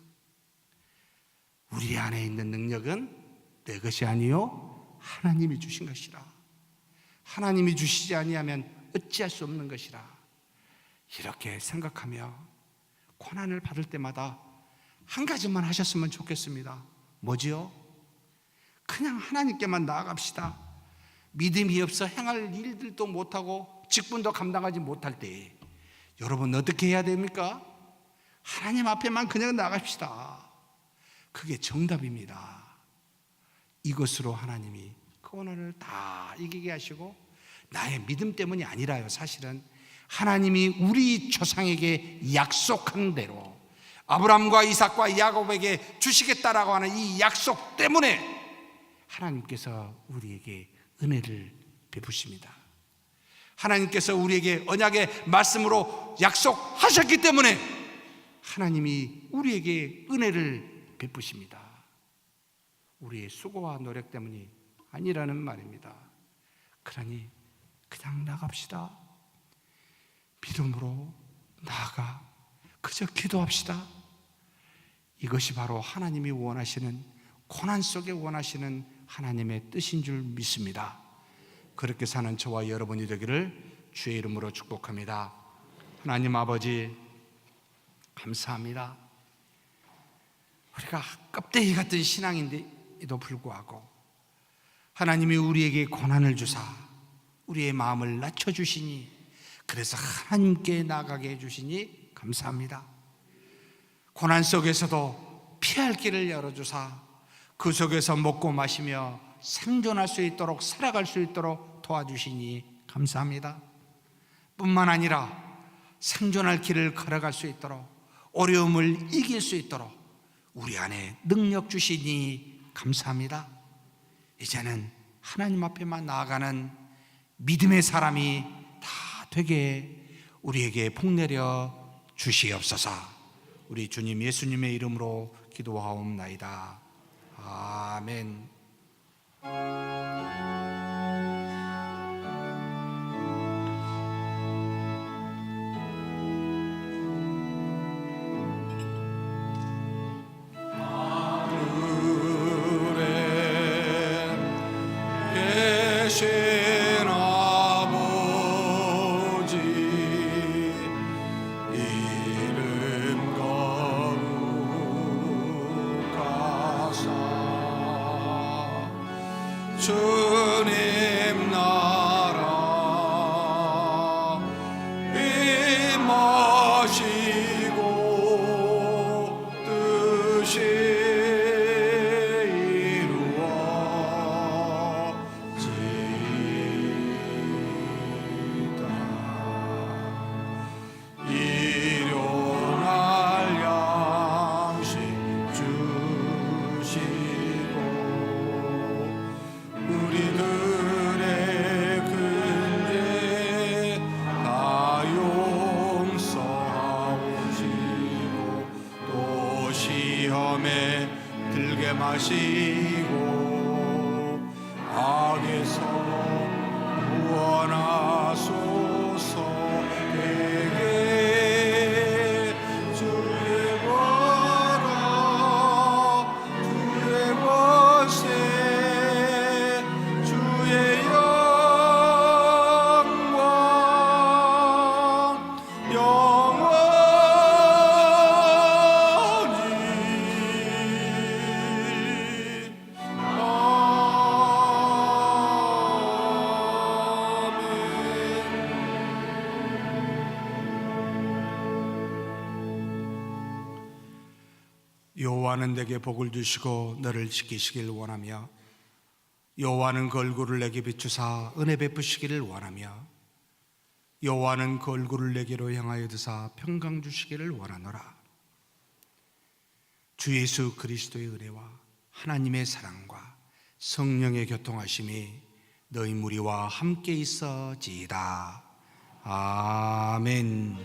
우리 안에 있는 능력은 내 것이 아니요 하나님이 주신 것이라. 하나님이 주시지 아니하면 어찌할 수 없는 것이라. 이렇게 생각하며 고난을 받을 때마다 한 가지만 하셨으면 좋겠습니다. 뭐지요? 그냥 하나님께만 나아갑시다. 믿음이 없어 행할 일들도 못하고 직분도 감당하지 못할 때 여러분 어떻게 해야 됩니까? 하나님 앞에만 그냥 나갑시다. 그게 정답입니다. 이것으로 하나님이 그 고난을 다 이기게 하시고, 나의 믿음 때문이 아니라요, 사실은 하나님이 우리 조상에게 약속한 대로 아브라함과 이삭과 야곱에게 주시겠다라고 하는 이 약속 때문에 하나님께서 우리에게 은혜를 베푸십니다. 하나님께서 우리에게 언약의 말씀으로 약속하셨기 때문에 하나님이 우리에게 은혜를 베푸십니다. 우리의 수고와 노력 때문이 아니라는 말입니다. 그러니 그냥 나갑시다. 믿음으로 나아가 그저 기도합시다. 이것이 바로 하나님이 원하시는, 고난 속에 원하시는 하나님의 뜻인 줄 믿습니다. 그렇게 사는 저와 여러분이 되기를 주의 이름으로 축복합니다. 하나님 아버지, 감사합니다. 우리가 껍데기 같은 신앙인데도 불구하고 하나님이 우리에게 고난을 주사 우리의 마음을 낮춰주시니, 그래서 하나님께 나가게 해주시니 감사합니다. 고난 속에서도 피할 길을 열어주사 그 속에서 먹고 마시며 생존할 수 있도록 살아갈 수 있도록 도와주시니 감사합니다. 뿐만 아니라 생존할 길을 걸어갈 수 있도록 어려움을 이길 수 있도록 우리 안에 능력 주시니 감사합니다. 이제는 하나님 앞에만 나아가는 믿음의 사람이 다 되게 우리에게 복내려 주시옵소서. 우리 주님 예수님의 이름으로 기도하옵나이다. 아멘. 계신 아버지 이름 거룩하사 주님 나라 임하시고 뜻이 들게 마시고 악에서 구원하소서. 내게 주의 보라 주의 권세 주의 영광 여호와는 내게 복을 주시고 너를 지키시길 원하며 여호와는 그 얼굴을 내게 비추사 은혜 베푸시기를 원하며 여호와는 그 얼굴을 내게로 향하여 드사 평강 주시기를 원하노라. 주 예수 그리스도의 은혜와 하나님의 사랑과 성령의 교통하심이 너희 무리와 함께 있어지이다. 아멘.